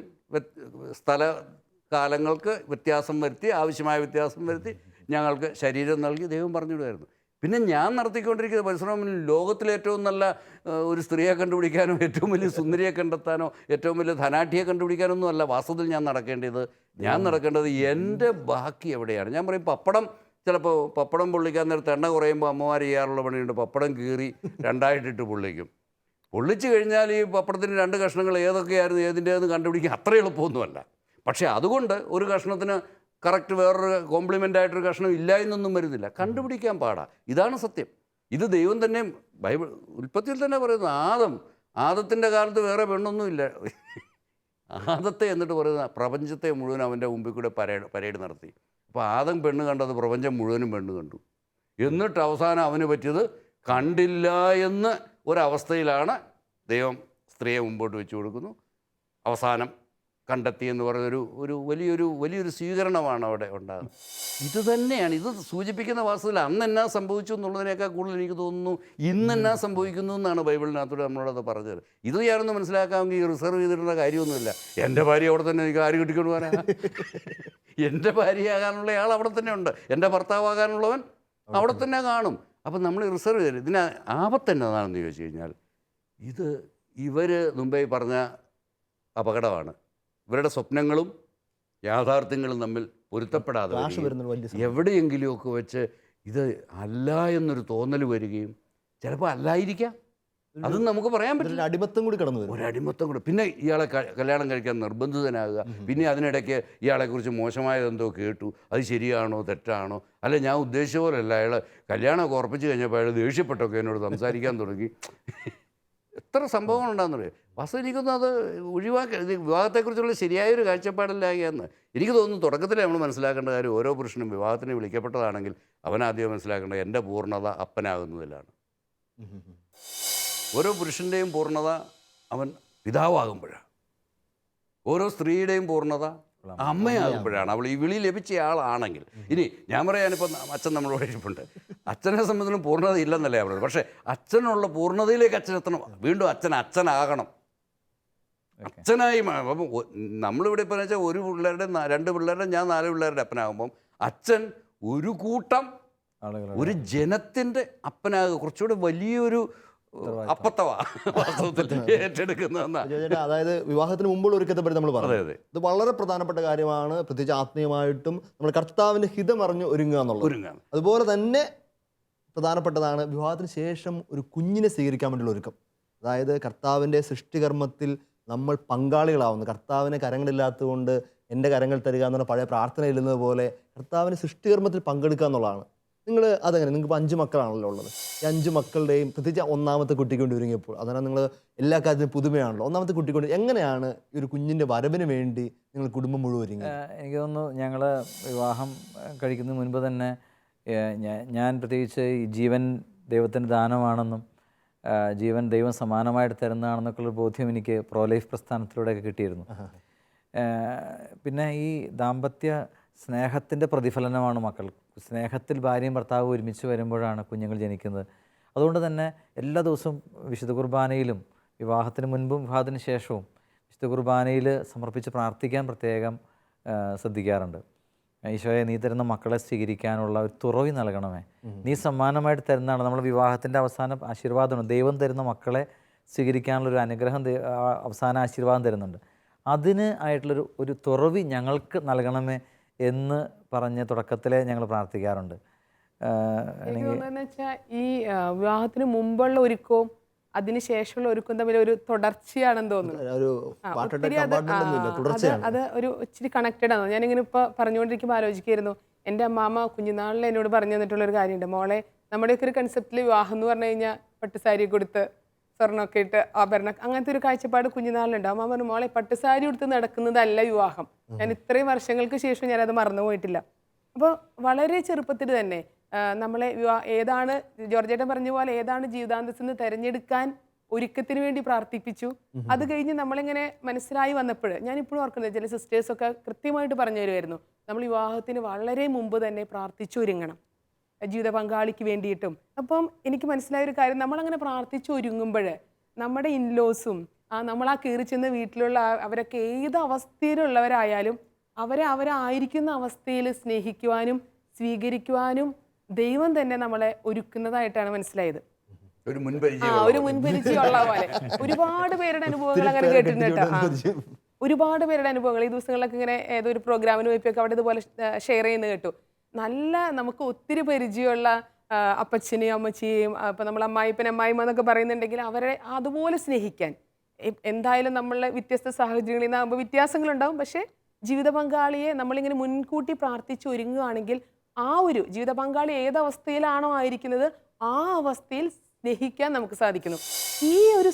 കാലങ്ങൾക്ക് വ്യത്യാസം വരുത്തി, ആവശ്യമായ വ്യത്യാസം വരുത്തി ഞങ്ങൾക്ക് ശരീരം നൽകി ദൈവം പറഞ്ഞിടുമായിരുന്നു. പിന്നെ ഞാൻ നടത്തിക്കൊണ്ടിരിക്കുന്ന പരിശ്രമം ലോകത്തിലെ ഏറ്റവും നല്ല ഒരു സ്ത്രീയെ കണ്ടുപിടിക്കാനോ, ഏറ്റവും വലിയ സുന്ദരിയെ കണ്ടെത്താനോ, ഏറ്റവും വലിയ ധനാഠ്യയെ കണ്ടുപിടിക്കാനൊന്നും അല്ല വാസ്തവത്തിൽ ഞാൻ നടക്കേണ്ടത് എൻ്റെ ബാക്കി എവിടെയാണ്. ഞാൻ പറയും, ചിലപ്പോൾ പപ്പടം പൊള്ളിക്കാൻ നേരത്തെ എണ്ണ കുറയുമ്പോൾ അമ്മമാർ ചെയ്യാറുള്ള പണിയുണ്ട്. പപ്പടം കീറി 2ആയിട്ടിട്ട് പൊള്ളിക്കും. പൊള്ളിച്ച് കഴിഞ്ഞാൽ ഈ പപ്പടത്തിന് 2 കഷ്ണങ്ങൾ ഏതൊക്കെയായിരുന്നു ഏതിൻ്റെതെന്ന് കണ്ടുപിടിക്കാൻ അത്ര എളുപ്പമൊന്നുമല്ല. പക്ഷേ അതുകൊണ്ട് ഒരു കഷ്ണത്തിന് കറക്റ്റ് വേറൊരു കോംപ്ലിമെൻ്റ് ആയിട്ടൊരു കഷ്ണം ഇല്ല എന്നൊന്നും വരുന്നില്ല. കണ്ടുപിടിക്കാൻ പാടാ. ഇതാണ് സത്യം. ഇത് ദൈവം തന്നെ ബൈബിൾ ഉൽപ്പത്തിയിൽ തന്നെ പറയുന്നു. ആദത്തിൻ്റെ കാലത്ത് വേറെ പെണ്ണൊന്നുമില്ല. ആദത്തെ എന്നിട്ട് പറയുന്ന പ്രപഞ്ചത്തെ മുഴുവൻ അവൻ്റെ മുമ്പിൽ കൂടെ പരേഡ് നടത്തി. അപ്പോൾ ആദം പെണ്ണ് കണ്ടത് പ്രപഞ്ചം മുഴുവനും പെണ്ണ് കണ്ടു. എന്നിട്ട് അവസാനം അവന് പറ്റിയത് കണ്ടില്ല എന്ന് ഒരവസ്ഥയിലാണ് ദൈവം സ്ത്രീയെ മുമ്പോട്ട് വെച്ച് കൊടുക്കുന്നു. അവസാനം കണ്ടെത്തി എന്ന് പറയുന്നൊരു വലിയൊരു സ്വീകരണമാണ് അവിടെ ഉണ്ടാകുന്നത്. ഇത് തന്നെയാണ് ഇത് സൂചിപ്പിക്കുന്ന വാസ്തവത്തിൽ അന്ന് എന്നാ സംഭവിച്ചു എന്നുള്ളതിനേക്കാൾ കൂടുതൽ എനിക്ക് തോന്നുന്നു ഇന്നെന്നാ സംഭവിക്കുന്നു എന്നാണ് ബൈബിളിനകത്തൂടെ നമ്മളോടത് പറഞ്ഞത്. ഇത് ഞാനൊന്ന് മനസ്സിലാക്കാമെങ്കിൽ ഈ റിസർവ് ചെയ്തിട്ടുള്ള കാര്യമൊന്നുമില്ല. എൻ്റെ ഭാര്യ അവിടെ തന്നെ എനിക്ക് ആര് കിട്ടിക്കൊണ്ട് പോകാനാ? എൻ്റെ ഭാര്യയാകാനുള്ള ആൾ അവിടെ തന്നെ ഉണ്ട്, എൻ്റെ ഭർത്താവാകാനുള്ളവൻ അവിടെ തന്നെ കാണും. അപ്പം നമ്മൾ റിസർവ് ചെയ്തത് ഇതിന് ആപത്തെന്നതാണെന്ന് ചോദിച്ചു കഴിഞ്ഞാൽ, ഇവർ മുമ്പേ പറഞ്ഞ അപകടമാണ്. ഇവരുടെ സ്വപ്നങ്ങളും യാഥാർത്ഥ്യങ്ങളും തമ്മിൽ പൊരുത്തപ്പെടാതെ എവിടെയെങ്കിലുമൊക്കെ വെച്ച് ഇത് അല്ല എന്നൊരു തോന്നൽ വരികയും, ചിലപ്പോൾ അല്ലായിരിക്കാം, അതും നമുക്ക് പറയാൻ പറ്റില്ല. അടിമത്തം കൂടി കടന്നു വരും. ഒരു അടിമത്തം കൂടി. പിന്നെ ഇയാളെ കല്യാണം കഴിക്കാൻ നിർബന്ധിതനാകുക. പിന്നെ അതിനിടയ്ക്ക് ഇയാളെക്കുറിച്ച് മോശമായതെന്തോ കേട്ടു, അത് ശരിയാണോ തെറ്റാണോ, അല്ല ഞാൻ ഉദ്ദേശിച്ച പോലെയല്ല, അയാൾ കല്യാണമൊക്കെ ഉറപ്പിച്ച് കഴിഞ്ഞപ്പോൾ അയാൾ ദേഷ്യപ്പെട്ടൊക്കെ എന്നോട് സംസാരിക്കാൻ തുടങ്ങി. എത്ര സംഭവങ്ങളുണ്ടാകുന്നറിയാം. വാസ്തവം എനിക്കൊന്നും അത് ഇത് വിവാഹത്തെക്കുറിച്ചുള്ള ശരിയായൊരു കാഴ്ചപ്പാടല്ല എന്ന് എനിക്ക് തോന്നുന്നു. തുടക്കത്തിൽ നമ്മൾ മനസ്സിലാക്കേണ്ട കാര്യം, ഓരോ പുരുഷനും വിവാഹത്തിന് വിളിക്കപ്പെട്ടതാണെങ്കിൽ അവനാദ്യം മനസ്സിലാക്കേണ്ടത് എൻ്റെ പൂർണ്ണത അപ്പനാകുന്നതിലാണ്. ഓരോ പുരുഷൻ്റെയും പൂർണ്ണത അവൻ പിതാവാകുമ്പോഴാണ്. ഓരോ സ്ത്രീയുടെയും പൂർണ്ണത അമ്മയാകുമ്പോഴാണ്. അവൾ ഈ വിളി ലഭിച്ച ആളാണെങ്കിൽ. ഇനി ഞാൻ പറയാനിപ്പോൾ അച്ഛൻ നമ്മളോട് ഇരിപ്പുണ്ട്. അച്ഛനെ സംബന്ധിച്ചും പൂർണ്ണത ഇല്ലെന്നല്ലേ അവരോട്. പക്ഷേ അച്ഛനുള്ള പൂർണ്ണതയിലേക്ക് അച്ഛൻ എത്തണം. വീണ്ടും അച്ഛനാകണം. അച്ഛനായി. അപ്പം നമ്മളിവിടെ ഇപ്പോൾ വെച്ചാൽ 1 പിള്ളേരുടെ 2 പിള്ളേരുടെ ഞാൻ 4 പിള്ളേരുടെ അപ്പനാകുമ്പം അച്ഛൻ ഒരു കൂട്ടം ഒരു ജനത്തിൻ്റെ അപ്പനാകുക കുറച്ചുകൂടെ വലിയൊരു ഏറ്റെടുക്കുന്ന. അതായത് വിവാഹത്തിന് മുമ്പുള്ള ഒരുക്കത്തെപ്പറ്റി നമ്മൾ പറഞ്ഞത് ഇത് വളരെ പ്രധാനപ്പെട്ട കാര്യമാണ്. പ്രത്യേകിച്ച് ആത്മീയമായിട്ടും നമ്മൾ കർത്താവിന്റെ ഹിതം അറിഞ്ഞ് ഒരുങ്ങുക എന്നുള്ളത്. അതുപോലെ തന്നെ പ്രധാനപ്പെട്ടതാണ് വിവാഹത്തിന് ശേഷം ഒരു കുഞ്ഞിനെ സ്വീകരിക്കാൻ വേണ്ടിയുള്ള ഒരുക്കം. അതായത് കർത്താവിൻ്റെ സൃഷ്ടികർമ്മത്തിൽ നമ്മൾ പങ്കാളികളാവുന്നു. കർത്താവിന് കരങ്ങളില്ലാത്തതുകൊണ്ട് എൻ്റെ കരങ്ങൾ തരിക എന്നുള്ള പഴയ പ്രാർത്ഥന ഇടുന്നത് പോലെ കർത്താവിന് സൃഷ്ടികർമ്മത്തിൽ പങ്കെടുക്കുക എന്നുള്ളതാണ്. നിങ്ങൾ അതെങ്ങനെ, നിങ്ങൾക്ക് ഇപ്പോൾ 5 മക്കളാണല്ലോ ഉള്ളത്. ഈ 5 മക്കളുടെയും പ്രത്യേകിച്ച് ഒന്നാമത്തെ കുട്ടിക്ക് വേണ്ടി ഒരുങ്ങിയപ്പോൾ അതാണ് നിങ്ങൾ എല്ലാ കാര്യത്തിലും പുതുമയാണല്ലോ. ഒന്നാമത്തെ കുട്ടിക്ക് വേണ്ടി എങ്ങനെയാണ് ഈ ഒരു കുഞ്ഞിൻ്റെ വരവിന് വേണ്ടി നിങ്ങൾ കുടുംബം മുഴുവൻ ഒരുങ്ങി? എനിക്ക് തോന്നുന്നു ഞങ്ങൾ വിവാഹം കഴിക്കുന്നതിന് മുൻപ് തന്നെ ഞാൻ പ്രത്യേകിച്ച് ഈ ജീവൻ ദൈവത്തിൻ്റെ ദാനമാണെന്നും ജീവൻ ദൈവം സമാനമായിട്ട് തരുന്നതാണെന്നൊക്കെയുള്ളൊരു ബോധ്യം എനിക്ക് പ്രോ ലൈഫ് പ്രസ്ഥാനത്തിലൂടെയൊക്കെ കിട്ടിയിരുന്നു. പിന്നെ ഈ ദാമ്പത്യ സ്നേഹത്തിൻ്റെ പ്രതിഫലനമാണ് മക്കൾ. സ്നേഹത്തിൽ ഭാര്യയും ഭർത്താവും ഒരുമിച്ച് വരുമ്പോഴാണ് കുഞ്ഞുങ്ങൾ ജനിക്കുന്നത്. അതുകൊണ്ട് തന്നെ എല്ലാ ദിവസവും വിശുദ്ധ കുർബാനയിലും വിവാഹത്തിന് മുൻപും വിവാഹത്തിന് ശേഷവും വിശുദ്ധ കുർബാനയിൽ സമർപ്പിച്ച് പ്രാർത്ഥിക്കാൻ പ്രത്യേകം ശ്രദ്ധിക്കാറുണ്ട്. ഈശോയെ, നീ തരുന്ന മക്കളെ സ്വീകരിക്കാനുള്ള ഒരു തുറവി നൽകണമേ. നീ സമ്മാനമായിട്ട് തരുന്നതാണ് നമ്മൾ വിവാഹത്തിൻ്റെ അവസാന ആശീർവാദമാണ്. ദൈവം തരുന്ന മക്കളെ സ്വീകരിക്കാനുള്ളൊരു അനുഗ്രഹം അവസാന ആശീർവാദം തരുന്നുണ്ട്. അതിന് ആയിട്ടുള്ളൊരു തുറവി ഞങ്ങൾക്ക് നൽകണമേ എന്ന് പറഞ്ഞ് തുടക്കത്തിലെ ഞങ്ങൾ പ്രാർത്ഥിക്കാറുണ്ട്. എനിക്ക് തോന്നുന്നതെന്ന് വെച്ചാൽ ഈ വിവാഹത്തിന് മുമ്പുള്ള ഒരുക്കവും അതിനുശേഷമുള്ള ഒരുക്കം തമ്മിൽ ഒരു തുടർച്ചയാണെന്ന് തോന്നുന്നു. അത് ഒരു ഇച്ചിരി കണക്റ്റഡ് ആണ്. ഞാനിങ്ങനെ ഇപ്പോൾ പറഞ്ഞുകൊണ്ടിരിക്കുമ്പോൾ ആലോചിക്കായിരുന്നു, എൻ്റെ അമ്മാമ്മ കുഞ്ഞുനാളിൽ എന്നോട് പറഞ്ഞു തന്നിട്ടുള്ളൊരു കാര്യമുണ്ട്. മോളെ, നമ്മുടെയൊക്കെ ഒരു കൺസെപ്റ്റിൽ വിവാഹം എന്ന് പറഞ്ഞു കഴിഞ്ഞാൽ പട്ടുസാരി കൊടുത്ത് സ്വർണ്ണമൊക്കെ ഇട്ട് ആഭരണം, അങ്ങനത്തെ ഒരു കാഴ്ചപ്പാട് കുഞ്ഞുനാളിലുണ്ട്. അമ്മ പറഞ്ഞു, മോളെ, പട്ടുസാരി കൊടുത്ത് നടക്കുന്നതല്ല വിവാഹം. ഞാൻ ഇത്രയും വർഷങ്ങൾക്ക് ശേഷം ഞാനത് മറന്നുപോയിട്ടില്ല. അപ്പോൾ വളരെ ചെറുപ്പത്തിൽ തന്നെ നമ്മളെ ഏതാണ് ജോർജേട്ടൻ പറഞ്ഞ പോലെ ഏതാണ് ജീവിതാന്തസ്സെന്ന് തിരഞ്ഞെടുക്കാൻ ഒരുക്കത്തിന് വേണ്ടി പ്രാർത്ഥിപ്പിച്ചു. അത് കഴിഞ്ഞ് നമ്മളിങ്ങനെ മനസ്സിലായി വന്നപ്പോൾ ഞാനിപ്പോഴും ഓർക്കുന്നത്, ചില സിസ്റ്റേഴ്സൊക്കെ കൃത്യമായിട്ട് പറഞ്ഞു തരുമായിരുന്നു, നമ്മൾ വിവാഹത്തിന് വളരെ മുമ്പ് തന്നെ പ്രാർത്ഥിച്ചൊരുങ്ങണം ജീവിത പങ്കാളിക്ക് വേണ്ടിയിട്ടും. അപ്പം എനിക്ക് മനസ്സിലായൊരു കാര്യം, നമ്മളങ്ങനെ പ്രാർത്ഥിച്ചൊരുങ്ങുമ്പോൾ നമ്മുടെ ഇൻലോസും നമ്മൾ ആ കയറി ചെന്ന വീട്ടിലുള്ള അവരൊക്കെ ഏത് അവസ്ഥയിലുള്ളവരായാലും അവരായിരിക്കുന്ന അവസ്ഥയിൽ സ്നേഹിക്കുവാനും സ്വീകരിക്കുവാനും ദൈവം തന്നെ നമ്മളെ ഒരുക്കുന്നതായിട്ടാണ് മനസ്സിലായത്. ഒരു മുൻപരിചയമുള്ള പോലെ ഒരുപാട് പേരുടെ അനുഭവങ്ങൾ അങ്ങനെ കേട്ടിട്ടുണ്ട് കേട്ടോ. ഒരുപാട് പേരുടെ അനുഭവങ്ങൾ ഈ ദിവസങ്ങളിലൊക്കെ ഇങ്ങനെ ഏതൊരു പ്രോഗ്രാമിന് പോയിപ്പൊക്കെ അവിടെ ഇതുപോലെ ഷെയർ ചെയ്യുന്നത് കേട്ടു. നല്ല നമുക്ക് ഒത്തിരി പരിചയമുള്ള അപ്പച്ചനെയും അമ്മച്ചിയെയും ഇപ്പം നമ്മൾ അമ്മായിപ്പൻ അമ്മായിമ്മ എന്നൊക്കെ പറയുന്നുണ്ടെങ്കിൽ അവരെ അതുപോലെ സ്നേഹിക്കാൻ, എന്തായാലും നമ്മളെ വ്യത്യസ്ത സാഹചര്യങ്ങളിൽ നിന്നാകുമ്പോൾ വ്യത്യാസങ്ങളുണ്ടാവും. പക്ഷേ ജീവിത പങ്കാളിയെ നമ്മളിങ്ങനെ മുൻകൂട്ടി പ്രാർത്ഥിച്ച് ഒരുങ്ങുകയാണെങ്കിൽ ആ ഒരു ജീവിത പങ്കാളി ഏതവസ്ഥയിലാണോ ആയിരിക്കുന്നത് ആ അവസ്ഥയിൽ സ്നേഹിക്കാൻ നമുക്ക് സാധിക്കുന്നു. ഈ ഒരു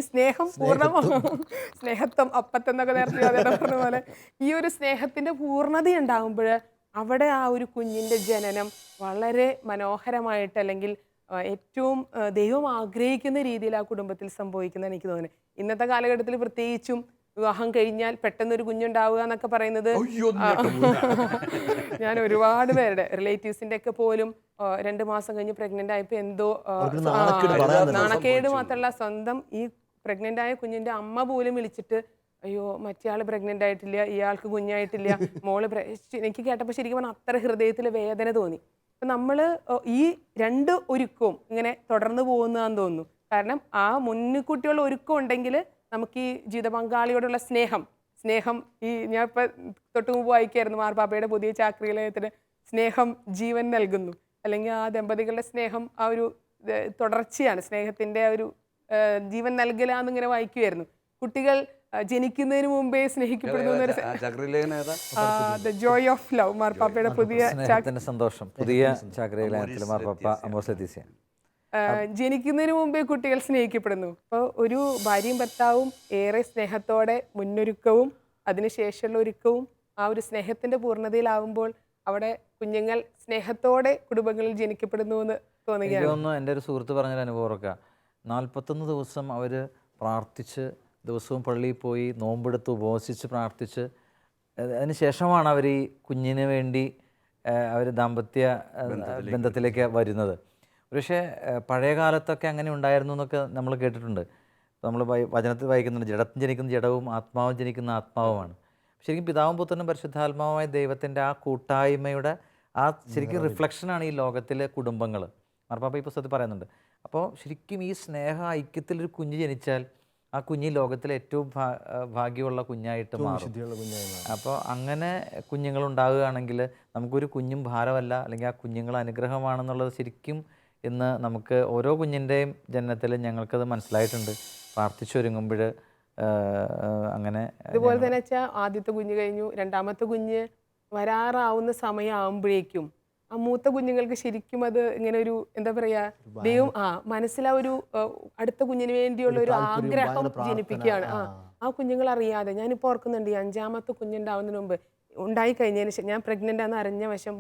സ്നേഹം പൂർണ്ണമാകും. സ്നേഹത്വം അപ്പത്തെന്നൊക്കെ നേരത്തെ അതേ പറഞ്ഞ പോലെ ഈ ഒരു സ്നേഹത്തിൻ്റെ പൂർണ്ണത ഉണ്ടാകുമ്പോൾ അവിടെ ആ ഒരു കുഞ്ഞിൻ്റെ ജനനം വളരെ മനോഹരമായിട്ട്, അല്ലെങ്കിൽ ഏറ്റവും ദൈവം ആഗ്രഹിക്കുന്ന രീതിയിൽ ആ കുടുംബത്തിൽ സംഭവിക്കുന്നതാണ് എനിക്ക് തോന്നുന്നത്. ഇന്നത്തെ കാലഘട്ടത്തിൽ പ്രത്യേകിച്ചും വിവാഹം കഴിഞ്ഞാൽ പെട്ടെന്നൊരു കുഞ്ഞുണ്ടാവുക എന്നൊക്കെ പറയുന്നത്, ഞാൻ ഒരുപാട് പേരുടെ റിലേറ്റീവ്സിൻ്റെ ഒക്കെ പോലും 2 മാസം കഴിഞ്ഞ് പ്രഗ്നന്റ് ആയപ്പോൾ എന്തോ നാണക്കേട് മാത്രമല്ല, സ്വന്തം ഈ പ്രഗ്നന്റ് ആയ കുഞ്ഞിന്റെ അമ്മ പോലും വിളിച്ചിട്ട്, അയ്യോ മറ്റേ പ്രഗ്നന്റ് ആയിട്ടില്ല, ഇയാൾക്ക് കുഞ്ഞായിട്ടില്ല, മോള് എനിക്ക് കേട്ടപ്പോൾ ശരിക്കും പറഞ്ഞാൽ അത്ര ഹൃദയത്തിൽ വേദന തോന്നി. അപ്പം നമ്മൾ ഈ 2 ഒരുക്കവും ഇങ്ങനെ തുടർന്ന് പോകുന്നതാന്ന് തോന്നുന്നു. കാരണം ആ മുൻകൂട്ടിയുള്ള ഒരുക്കം ഉണ്ടെങ്കിൽ നമുക്ക് ഈ ജീവിത പങ്കാളിയോടുള്ള സ്നേഹം ഈ ഞാൻ ഇപ്പം തൊട്ട് മുമ്പ് വായിക്കായിരുന്നു മാർപ്പാപ്പയുടെ പുതിയ ചാക്രികലേഖനത്തിന്, സ്നേഹം ജീവൻ നൽകുന്നു, അല്ലെങ്കിൽ ആ ദമ്പതികളുടെ സ്നേഹം ആ ഒരു തുടർച്ചയാണ്, സ്നേഹത്തിൻ്റെ ഒരു ജീവൻ നൽകലാന്നിങ്ങനെ വായിക്കുമായിരുന്നു. കുട്ടികൾ ജനിക്കുന്നതിന് മുമ്പേ സ്നേഹിക്കപ്പെടുന്ന ജോയ് ഓഫ് ലവ്, മാർപ്പാപ്പയുടെ പുതിയ സന്തോഷം, പുതിയ ചാക്രികലേഖനത്തിൽ മാർപ്പാപ്പ അമോസ് ലത്തീസിയ. ജനിക്കുന്നതിന് മുമ്പേ കുട്ടികൾ സ്നേഹിക്കപ്പെടുന്നു. അപ്പോൾ ഒരു ഭാര്യയും ഭർത്താവും ഏറെ സ്നേഹത്തോടെ മുന്നൊരുക്കവും അതിനുശേഷമുള്ള ഒരുക്കവും ആ ഒരു സ്നേഹത്തിൻ്റെ പൂർണ്ണതയിലാവുമ്പോൾ അവിടെ കുഞ്ഞുങ്ങൾ സ്നേഹത്തോടെ കുടുംബങ്ങളിൽ ജനിക്കപ്പെടുന്നു എന്ന് തോന്നുകയാണ്. തോന്നുന്നു എൻ്റെ ഒരു സുഹൃത്ത് പറഞ്ഞൊരു അനുഭവം ഓർക്കുക. 41 ദിവസം അവർ പ്രാർത്ഥിച്ച്, ദിവസവും പള്ളിയിൽ പോയി നോമ്പെടുത്ത് ഉപവസിച്ച് പ്രാർത്ഥിച്ച്, അതിന് ശേഷമാണ് അവർ ഈ കുഞ്ഞിന് വേണ്ടി അവർ ദാമ്പത്യ ബന്ധത്തിലേക്ക് വരുന്നത്. പക്ഷേ പഴയ കാലത്തൊക്കെ അങ്ങനെ ഉണ്ടായിരുന്നു എന്നൊക്കെ നമ്മൾ കേട്ടിട്ടുണ്ട്. നമ്മൾ വചനത്തിൽ വായിക്കുന്നുണ്ട്, ജഡത്തിൽ ജനിക്കുന്ന ജഡവും ആത്മാവും ജനിക്കുന്ന ആത്മാവുമാണ്. ശരിക്കും പിതാവും പുത്രനും പരിശുദ്ധാത്മാവുമായ ദൈവത്തിൻ്റെ ആ കൂട്ടായ്മയുടെ ആ ശരിക്കും റിഫ്ലക്ഷനാണ് ഈ ലോകത്തിലെ കുടുംബങ്ങൾ. മാർപ്പാപ്പ ഈ പുസ്തകത്തിൽ പറയുന്നുണ്ട്. അപ്പോൾ ശരിക്കും ഈ സ്നേഹ ഐക്യത്തിലൊരു കുഞ്ഞ് ജനിച്ചാൽ ആ കുഞ്ഞ് ലോകത്തിലെ ഏറ്റവും ഭാഗ്യമുള്ള കുഞ്ഞായിട്ട് മാറും. വിശുദ്ധിയുള്ള കുഞ്ഞായി മാറും. അപ്പോൾ അങ്ങനെ കുഞ്ഞുങ്ങളുണ്ടാകുകയാണെങ്കിൽ നമുക്കൊരു കുഞ്ഞും ഭാരമല്ല, അല്ലെങ്കിൽ ആ കുഞ്ഞുങ്ങൾ അനുഗ്രഹമാണെന്നുള്ളത് ശരിക്കും ഇന്ന് നമുക്ക് ഓരോ കുഞ്ഞിൻ്റെയും ജനനത്തിൽ ഞങ്ങൾക്കത് മനസ്സിലായിട്ടുണ്ട്. പ്രാർത്ഥിച്ചൊരുങ്ങുമ്പോൾ അങ്ങനെ. ഇതുപോലെ തന്നെ വെച്ചാൽ ആദ്യത്തെ കുഞ്ഞ് കഴിഞ്ഞു, രണ്ടാമത്തെ കുഞ്ഞ് വരാറാവുന്ന സമയമാകുമ്പോഴേക്കും ആ മൂത്ത കുഞ്ഞുങ്ങൾക്ക് ശരിക്കും അത് ഇങ്ങനെ ഒരു എന്താ പറയാ, ദൈവം മനസ്സിലാ ഒരു അടുത്ത കുഞ്ഞിന് വേണ്ടിയുള്ള ഒരു ആഗ്രഹം ജനിപ്പിക്കുകയാണ്. ആ കുഞ്ഞുങ്ങൾ അറിയാതെ, ഞാനിപ്പോൾ ഓർക്കുന്നുണ്ട്, ഈ 5ാമത്തെ കുഞ്ഞുണ്ടാവുന്നതിന് മുമ്പ് ഉണ്ടായി കഴിഞ്ഞതിന് ശേഷം ഞാൻ പ്രഗ്നൻ്റ് ആണെന്ന് അറിഞ്ഞ വശം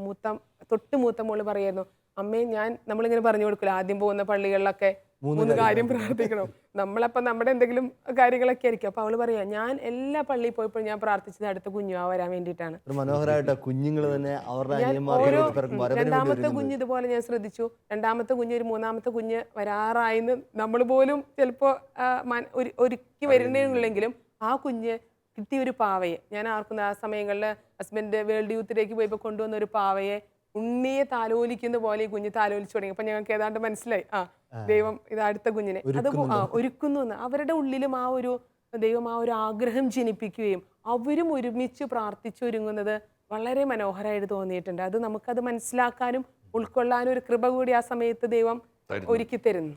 തൊട്ട് മൂത്ത മോള് പറയായിരുന്നു, അമ്മേ നമ്മളിങ്ങനെ പറഞ്ഞു കൊടുക്കില്ല ആദ്യം പോകുന്ന പള്ളികളിലൊക്കെ 3 കാര്യം പ്രാർത്ഥിക്കണം. നമ്മളപ്പോൾ നമ്മുടെ എന്തെങ്കിലും കാര്യങ്ങളൊക്കെ ആയിരിക്കും. അപ്പോൾ അവള് പറയാ, ഞാൻ എല്ലാ പള്ളിയിൽ പോയപ്പോൾ ഞാൻ പ്രാർത്ഥിച്ചത് അടുത്ത കുഞ്ഞു വരാൻ വേണ്ടിയിട്ടാണ്. മനോഹരമായിട്ട് കുഞ്ഞുങ്ങൾ തന്നെ അവരുടെ രണ്ടാമത്തെ കുഞ്ഞ് ഇതുപോലെ ഞാൻ ശ്രദ്ധിച്ചു. രണ്ടാമത്തെ കുഞ്ഞ്, ഒരു 3ാമത്തെ കുഞ്ഞ് വരാറായിന്ന് നമ്മൾ പോലും ചിലപ്പോൾ ഒരുക്കി വരുന്നുണ്ടെങ്കിലും ആ കുഞ്ഞ് കിട്ടിയ ഒരു പാവയെ ഞാൻ ആർക്കുന്ന ആ സമയങ്ങളിൽ ഹസ്ബൻഡ് വേൾഡ് യൂത്തിലേക്ക് പോയപ്പോൾ കൊണ്ടുവന്ന ഒരു പാവയെ ഉണ്ണിയെ താലോലിക്കുന്ന പോലെ ഈ കുഞ്ഞ് താലോലിച്ചു തുടങ്ങി. അപ്പൊ ഞങ്ങൾക്ക് ഏതാണ്ട് മനസ്സിലായി, ദൈവം ഇത് അടുത്ത കുഞ്ഞിനെ അത് ഒരുക്കുന്നു എന്ന്. അവരുടെ ഉള്ളിലും ദൈവം ആ ഒരു ആഗ്രഹം ജനിപ്പിക്കുകയും അവരും ഒരുമിച്ച് പ്രാർത്ഥിച്ചൊരുങ്ങുന്നത് വളരെ മനോഹരമായിട്ട് തോന്നിയിട്ടുണ്ട്. അത് നമുക്കത് മനസ്സിലാക്കാനും ഉൾക്കൊള്ളാനും ഒരു കൃപ കൂടി ആ സമയത്ത് ദൈവം ഒരുക്കി തരുന്നു.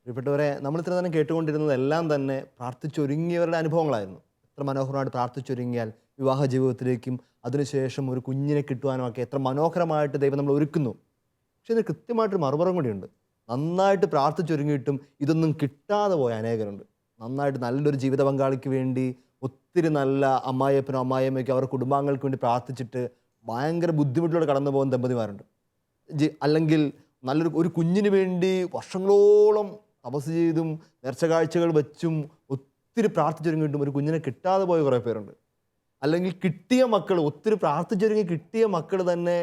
പ്രിയപ്പെട്ടവരെ, നമ്മൾ ഇത്ര നേരം കേട്ടുകൊണ്ടിരുന്നതെല്ലാം തന്നെ പ്രാർത്ഥിച്ചൊരുങ്ങിയവരുടെ അനുഭവങ്ങളായിരുന്നു. എത്ര മനോഹരമായിട്ട് പ്രാർത്ഥിച്ചൊരുങ്ങിയാൽ വിവാഹ ജീവിതത്തിലേക്കും അതിനുശേഷം ഒരു കുഞ്ഞിനെ കിട്ടുവാനും ഒക്കെ എത്ര മനോഹരമായിട്ട് ദൈവം നമ്മൾ ഒരുക്കുന്നു. പക്ഷെ ഇതിന് കൃത്യമായിട്ടൊരു മറുപുറം കൂടിയുണ്ട്. നന്നായിട്ട് പ്രാർത്ഥിച്ചൊരുങ്ങിയിട്ടും ഇതൊന്നും കിട്ടാതെ പോയ അനേകരുണ്ട്. നന്നായിട്ട് നല്ലൊരു ജീവിത പങ്കാളിക്ക് വേണ്ടി ഒത്തിരി നല്ല അമ്മായിയപ്പനും അമ്മായിയമ്മയ്ക്കും അവരുടെ കുടുംബാംഗങ്ങൾക്ക് വേണ്ടി പ്രാർത്ഥിച്ചിട്ട് ഭയങ്കര ബുദ്ധിമുട്ടിലൂടെ കടന്നു പോകുന്ന ദമ്പതിമാരുണ്ട്. അല്ലെങ്കിൽ ഒരു കുഞ്ഞിന് വേണ്ടി വർഷങ്ങളോളം തപസ് ചെയ്തും നേർച്ച കാഴ്ചകൾ വെച്ചും ഒത്തിരി പ്രാർത്ഥിച്ചൊരുങ്ങിയിട്ടും ഒരു കുഞ്ഞിനെ കിട്ടാതെ പോയ കുറേ പേരുണ്ട്. അല്ലെങ്കിൽ കിട്ടിയ മക്കൾ, ഒത്തിരി പ്രാർത്ഥിച്ചൊരുങ്ങി കിട്ടിയ മക്കൾ തന്നെ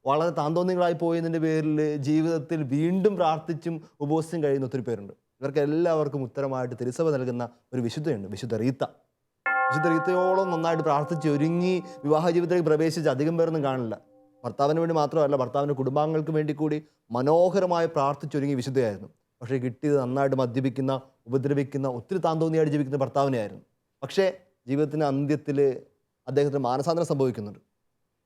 വളരെ താന്തോന്നികളായി പോയതിൻ്റെ പേരിൽ ജീവിതത്തിൽ വീണ്ടും പ്രാർത്ഥിച്ചും ഉപവസിച്ചും കഴിയുന്ന ഒത്തിരി പേരുണ്ട്. ഇവർക്ക് എല്ലാവർക്കും ഉത്തരമായിട്ട് തിരുസഭ നൽകുന്ന ഒരു വിശുദ്ധയുണ്ട്, വിശുദ്ധ റീത്ത. വിശുദ്ധ റീത്തയോളം നന്നായിട്ട് പ്രാർത്ഥിച്ചൊരുങ്ങി വിവാഹ ജീവിതത്തിലേക്ക് പ്രവേശിച്ച് അധികം പേരൊന്നും കാണില്ല. ഭർത്താവിന് വേണ്ടി മാത്രമല്ല, ഭർത്താവിൻ്റെ കുടുംബാംഗങ്ങൾക്ക് വേണ്ടി കൂടി മനോഹരമായി പ്രാർത്ഥിച്ചൊരുങ്ങി വിശുദ്ധയായിരുന്നു. പക്ഷേ കിട്ടിയത് നന്നായിട്ട് മദ്യപിക്കുന്ന, ഉപദ്രവിക്കുന്ന, ഒത്തിരി താന്തോന്നിയായിട്ട് ജീവിക്കുന്ന ഭർത്താവിനെയായിരുന്നു. പക്ഷേ ജീവിതത്തിൻ്റെ അന്ത്യത്തിൽ അദ്ദേഹത്തിന് മാനസാന്തരം സംഭവിക്കുന്നുണ്ട്.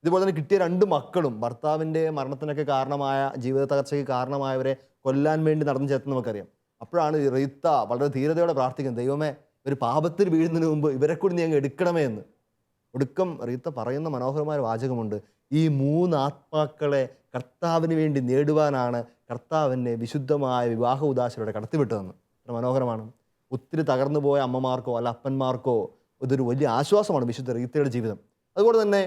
ഇതുപോലെ തന്നെ കിട്ടിയ 2 മക്കളും ഭർത്താവിൻ്റെ മരണത്തിനൊക്കെ കാരണമായ, ജീവിത തകർച്ചയ്ക്ക് കാരണമായവരെ കൊല്ലാൻ വേണ്ടി നടന്നു ചേർത്ത് നമുക്കറിയാം. അപ്പോഴാണ് റീത്ത വളരെ ധീരതയോടെ പ്രാർത്ഥിക്കുന്നത്, ദൈവമേ ഒരു പാപത്തിൽ വീഴുന്നതിന് മുമ്പ് ഇവരെ കൂടി നീ അങ്ങ് എടുക്കണമേ എന്ന്. ഒടുക്കം റീത്ത പറയുന്ന മനോഹരമായ വാചകമുണ്ട്, ഈ 3 ആത്മാക്കളെ കർത്താവിന് വേണ്ടി നേടുവാനാണ് കർത്താവിനെ വിശുദ്ധമായ വിവാഹ ഉദാശയോടെ കടത്തിവിട്ടതെന്ന്. അത്ര മനോഹരമാണ്. ഒത്തിരി തകർന്നു പോയ അമ്മമാർക്കോ അല്ല അപ്പന്മാർക്കോ ഇതൊരു വലിയ ആശ്വാസമാണ് വിശുദ്ധ റീത്തയുടെ ജീവിതം. അതുപോലെ തന്നെ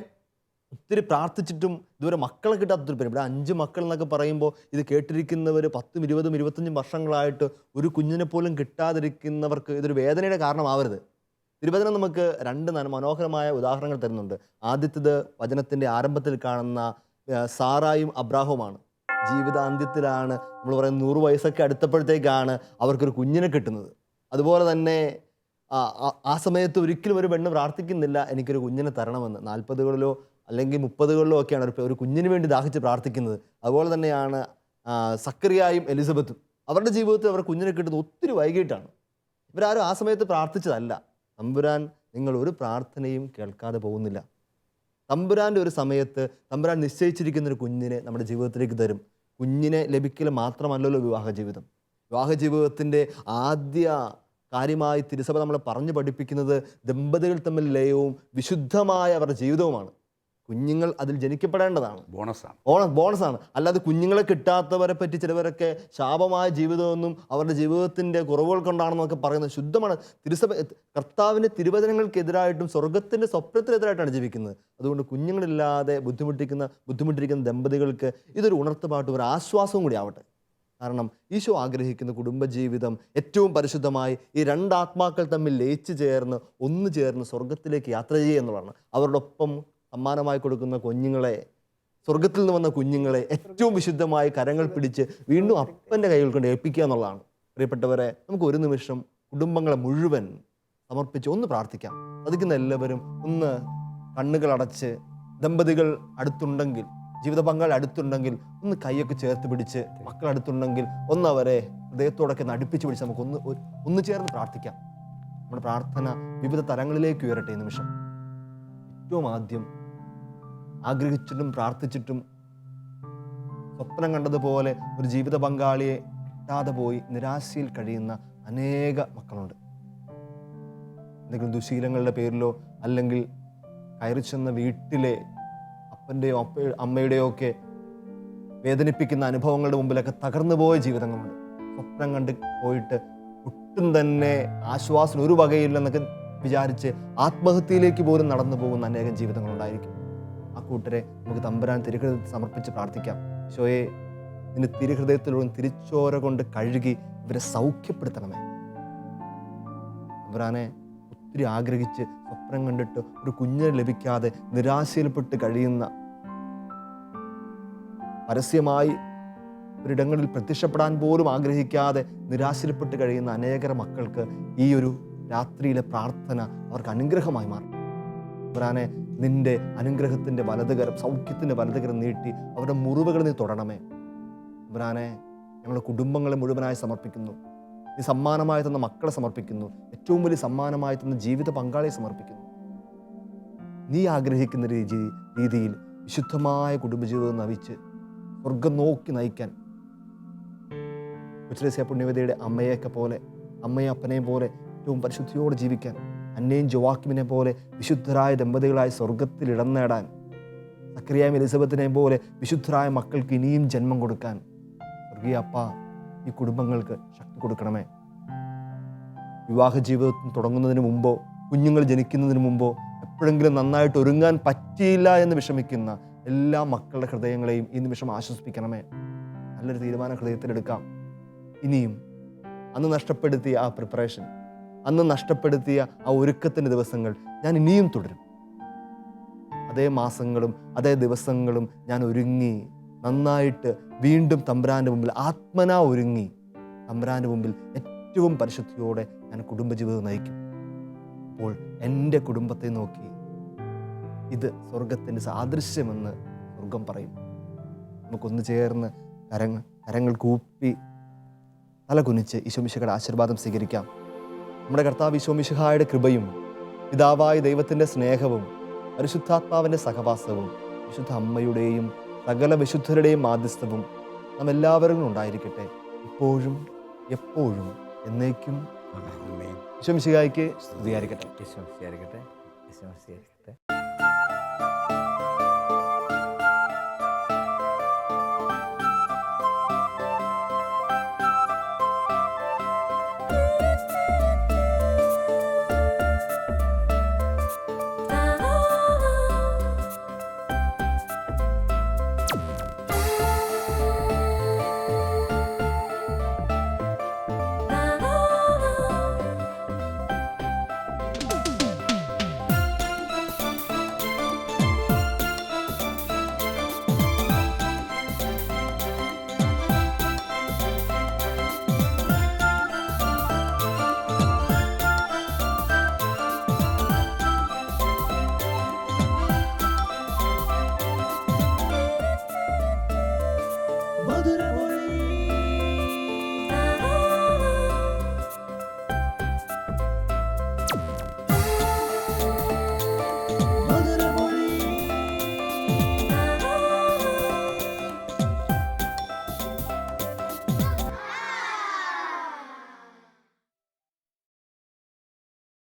ഒത്തിരി പ്രാർത്ഥിച്ചിട്ടും ഇതുവരെ മക്കളെ കിട്ടാത്തൊരു പേര്. ഇവിടെ 5 മക്കൾ എന്നൊക്കെ പറയുമ്പോൾ ഇത് കേട്ടിരിക്കുന്നവർ 10, 20, 25 വർഷങ്ങളായിട്ട് ഒരു കുഞ്ഞിനെ പോലും കിട്ടാതിരിക്കുന്നവർക്ക് ഇതൊരു വേദനയുടെ കാരണമാവരുത്. തിരുവചനം നമുക്ക് 2 മനോഹരമായ ഉദാഹരണങ്ങൾ തരുന്നുണ്ട്. ആദ്യത്തേത് വചനത്തിൻ്റെ ആരംഭത്തിൽ കാണുന്ന സാറായും അബ്രാഹവുമാണ്. ജീവിതാന്ത്യത്തിലാണ്, നമ്മൾ പറയുന്നത് 100 വയസ്സൊക്കെ അടുത്തപ്പോഴത്തേക്കാണ് അവർക്കൊരു കുഞ്ഞിനെ കിട്ടുന്നത്. അതുപോലെ തന്നെ ആ സമയത്ത് ഒരിക്കലും ഒരു പെണ്ണ് പ്രാർത്ഥിക്കുന്നില്ല എനിക്കൊരു കുഞ്ഞിനെ തരണമെന്ന്. 40കളിലോ അല്ലെങ്കിൽ 30കളിലോ ഒക്കെയാണ് ഒരു കുഞ്ഞിന് വേണ്ടി ദാഹിച്ച് പ്രാർത്ഥിക്കുന്നത്. അതുപോലെ തന്നെയാണ് സക്കറിയായും എലിസബത്തും. അവരുടെ ജീവിതത്തിൽ അവർ കുഞ്ഞിനെ കിട്ടുന്നത് ഒത്തിരി വൈകിട്ടാണ്. ഇവരാരും ആ സമയത്ത് പ്രാർത്ഥിച്ചതല്ല. തമ്പുരാൻ നിങ്ങൾ ഒരു പ്രാർത്ഥനയും കേൾക്കാതെ പോകുന്നില്ല. തമ്പുരാൻ്റെ ഒരു സമയത്ത് തമ്പുരാൻ നിശ്ചയിച്ചിരിക്കുന്നൊരു കുഞ്ഞിനെ നമ്മുടെ ജീവിതത്തിലേക്ക് തരും. കുഞ്ഞിനെ ലഭിക്കൽ മാത്രമല്ലല്ലോ വിവാഹ ജീവിതം. വിവാഹ ജീവിതത്തിൻ്റെ ആദ്യ കാര്യമായി തിരുസഭ നമ്മളെ പറഞ്ഞു പഠിപ്പിക്കുന്നത് ദമ്പതികൾ തമ്മിൽ ലയവും വിശുദ്ധമായ അവരുടെ ജീവിതവുമാണ്. കുഞ്ഞുങ്ങൾ അതിൽ ജനിക്കപ്പെടേണ്ടതാണ്, ബോണസാണ്. അല്ലാതെ കുഞ്ഞുങ്ങളെ കിട്ടാത്തവരെ പറ്റി ചിലവരൊക്കെ ശാപമായ ജീവിതമൊന്നും അവരുടെ ജീവിതത്തിൻ്റെ കുറവുകൾ കൊണ്ടാണെന്നൊക്കെ പറയുന്നത് ശുദ്ധമാണ്. തിരുസഭ കർത്താവിൻ്റെ തിരുവചനങ്ങൾക്കെതിരായിട്ടും സ്വർഗത്തിൻ്റെ സ്വപ്നത്തിനെതിരായിട്ടാണ് ജീവിക്കുന്നത്. അതുകൊണ്ട് കുഞ്ഞുങ്ങളില്ലാതെ ബുദ്ധിമുട്ടിരിക്കുന്ന ദമ്പതികൾക്ക് ഇതൊരു ഉണർത്തുപാട്ടും ഒരു ആശ്വാസവും കൂടി ആവട്ടെ. കാരണം ഈശോ ആഗ്രഹിക്കുന്ന കുടുംബജീവിതം ഏറ്റവും പരിശുദ്ധമായി ഈ 2 ആത്മാക്കൾ തമ്മിൽ ലയിച്ചു ചേർന്ന് ഒന്നു ചേർന്ന് സ്വർഗത്തിലേക്ക് യാത്ര ചെയ്യുക എന്നുള്ളതാണ്. അവരോടൊപ്പം സമ്മാനമായി കൊടുക്കുന്ന കുഞ്ഞുങ്ങളെ, സ്വർഗത്തിൽ നിന്ന് വന്ന കുഞ്ഞുങ്ങളെ ഏറ്റവും വിശുദ്ധമായി കരങ്ങൾ പിടിച്ച് വീണ്ടും അപ്പൻ്റെ കൈകൾ കൊണ്ട് ഏൽപ്പിക്കുക എന്നുള്ളതാണ്. പ്രിയപ്പെട്ടവരെ, നമുക്ക് ഒരു നിമിഷം കുടുംബങ്ങളെ മുഴുവൻ സമർപ്പിച്ച് ഒന്ന് പ്രാർത്ഥിക്കാം. സാധിക്കുന്ന എല്ലാവരും ഒന്ന് കണ്ണുകളടച്ച്, ദമ്പതികൾ അടുത്തുണ്ടെങ്കിൽ, ജീവിത പങ്കാളി അടുത്തുണ്ടെങ്കിൽ ഒന്ന് കൈയൊക്കെ ചേർത്ത് പിടിച്ച്, മക്കൾ അടുത്തുണ്ടെങ്കിൽ ഒന്ന് അവരെ ഹൃദയത്തോടൊക്കെ അടുപ്പിച്ച് പിടിച്ച് നമുക്ക് ഒന്ന് ചേർന്ന് പ്രാർത്ഥിക്കാം. നമ്മുടെ പ്രാർത്ഥന വിവിധ തലങ്ങളിലേക്ക് ഉയരട്ടെ ഈ നിമിഷം. ഏറ്റവും ആദ്യം ആഗ്രഹിച്ചിട്ടും പ്രാർത്ഥിച്ചിട്ടും സ്വപ്നം കണ്ടതുപോലെ ഒരു ജീവിത പങ്കാളിയെ കിട്ടാതെ പോയി നിരാശയിൽ കഴിയുന്ന അനേക മക്കളുണ്ട്. എന്തെങ്കിലും ദുശീലങ്ങളുടെ പേരിലോ അല്ലെങ്കിൽ കയറി ചെന്ന വീട്ടിലെ അപ്പൻ്റെയോ അമ്മയുടെയോ ഒക്കെ വേദനിപ്പിക്കുന്ന അനുഭവങ്ങളുടെ മുമ്പിലൊക്കെ തകർന്നു പോയ ജീവിതങ്ങളുണ്ട്. സ്വപ്നം കണ്ട് പോയിട്ട് ഒട്ടും തന്നെ ആശ്വാസം ഒരു വകയില്ലെന്നൊക്കെ വിചാരിച്ച് ആത്മഹത്യയിലേക്ക് പോലും നടന്നു പോകുന്ന അനേകം ജീവിതങ്ങളുണ്ടായിരിക്കും. ആ കൂട്ടരെ നമുക്ക് തമ്പുരാൻ തിരുഹൃദയത്തിൽ സമർപ്പിച്ച് പ്രാർത്ഥിക്കാം. ഈശോയെ, നിന്റെ തിരുഹൃദയത്തിലൂടെ തിരിച്ചോര കൊണ്ട് കഴുകി ഇവരെ സൗഖ്യപ്പെടുത്തണമേ. തമ്പുരാനെ, ഒത്തിരി ആഗ്രഹിച്ച് സ്വപ്നം കണ്ടിട്ട് ഒരു കുഞ്ഞിനെ ലഭിക്കാതെ നിരാശയിൽപ്പെട്ട് കഴിയുന്ന, പരസ്യമായി ഒരിടങ്ങളിൽ പ്രത്യക്ഷപ്പെടാൻ പോലും ആഗ്രഹിക്കാതെ നിരാശയിൽപ്പെട്ട് കഴിയുന്ന അനേകം മക്കൾക്ക് ഈ ഒരു രാത്രിയിലെ പ്രാർത്ഥന അവർക്ക് അനുഗ്രഹമായി മാറും. തമ്പുരാനെ, നിന്റെ അനുഗ്രഹത്തിൻ്റെ വലതുകരം, സൗഖ്യത്തിൻ്റെ വലതുകരം നീട്ടി അവരുടെ മുറിവുകൾ നീ തൊടണമേ. തമ്പുരാനെ, ഞങ്ങളുടെ കുടുംബങ്ങളെ മുഴുവനായി സമർപ്പിക്കുന്നു. നീ സമ്മാനമായി തന്ന മക്കളെ സമർപ്പിക്കുന്നു. ഏറ്റവും വലിയ സമ്മാനമായി തന്ന ജീവിത പങ്കാളിയെ സമർപ്പിക്കുന്നു. നീ ആഗ്രഹിക്കുന്ന രീതിയിൽ വിശുദ്ധമായ കുടുംബജീവിതം നയിച്ച് സ്വർഗം നോക്കി നയിക്കാൻ ഉച്ചരസ്യ പുണ്യവതിയുടെ അമ്മയെയൊക്കെ പോലെ, അമ്മയും അപ്പനെയും പോലെ ഏറ്റവും പരിശുദ്ധിയോടെ ജീവിക്കാൻ, അന്നയും ജോവാക്കിമിനെ പോലെ വിശുദ്ധരായ ദമ്പതികളായി സ്വർഗത്തിൽ ഇടം നേടാൻ, സക്കറിയായും എലിസബത്തിനെയും പോലെ വിശുദ്ധരായ മക്കൾക്ക് ഇനിയും ജന്മം കൊടുക്കാൻ സ്വർഗീയ അപ്പ ഈ കുടുംബങ്ങൾക്ക് ശക്തി കൊടുക്കണമേ. വിവാഹ ജീവിതത്തിൽ തുടങ്ങുന്നതിന് മുമ്പോ കുഞ്ഞുങ്ങൾ ജനിക്കുന്നതിന് മുമ്പോ എപ്പോഴെങ്കിലും നന്നായിട്ട് ഒരുങ്ങാൻ പറ്റിയില്ല എന്ന് വിഷമിക്കുന്ന എല്ലാ മക്കളുടെ ഹൃദയങ്ങളെയും ഈ നിമിഷം ആശ്വസിപ്പിക്കണമേ. നല്ലൊരു തീരുമാനം ഹൃദയത്തിലെടുക്കാം. ഇനിയും അന്ന് നഷ്ടപ്പെടുത്തിയ ആ പ്രിപ്പറേഷൻ, അന്ന് നഷ്ടപ്പെടുത്തിയ ആ ഒരുക്കത്തിൻ്റെ ദിവസങ്ങൾ ഞാൻ ഇനിയും തുടരും. അതേ മാസങ്ങളും അതേ ദിവസങ്ങളും ഞാൻ ഒരുങ്ങി നന്നായിട്ട് വീണ്ടും തമ്പുരാൻ്റെ മുമ്പിൽ ആത്മനാ ഒരുങ്ങി തമ്പുരാൻ്റെ മുമ്പിൽ ഏറ്റവും പരിശുദ്ധിയോടെ ഞാൻ കുടുംബജീവിതം നയിക്കും. അപ്പോൾ എൻ്റെ കുടുംബത്തെ നോക്കി ഇത് സ്വർഗത്തിൻ്റെ സാദൃശ്യമെന്ന് സ്വർഗം പറയും. നമുക്കൊന്ന് ചേർന്ന് കരങ്ങൾ കൂപ്പി തല കുനിച്ച് ഈശോമിശിഹായുടെ ആശീർവാദം സ്വീകരിക്കാം. നമ്മുടെ കർത്താവ് ഈശോമിശിഹായുടെ കൃപയും പിതാവായ ദൈവത്തിൻ്റെ സ്നേഹവും പരിശുദ്ധാത്മാവിൻ്റെ സഹവാസവും വിശുദ്ധ അമ്മയുടെയും സകല വിശുദ്ധരുടെയും മാധ്യസ്ഥവും നാം എല്ലാവരും ഉണ്ടായിരിക്കട്ടെ, ഇപ്പോഴും എപ്പോഴും എന്നേക്കും. ഈശോമിശിഹായ്ക്ക് സ്തുതിയായിരിക്കട്ടെ. ഈശോ മിശിഹായിരിക്കട്ടെ. ഈശോ മിശിഹായിരിക്കട്ടെ.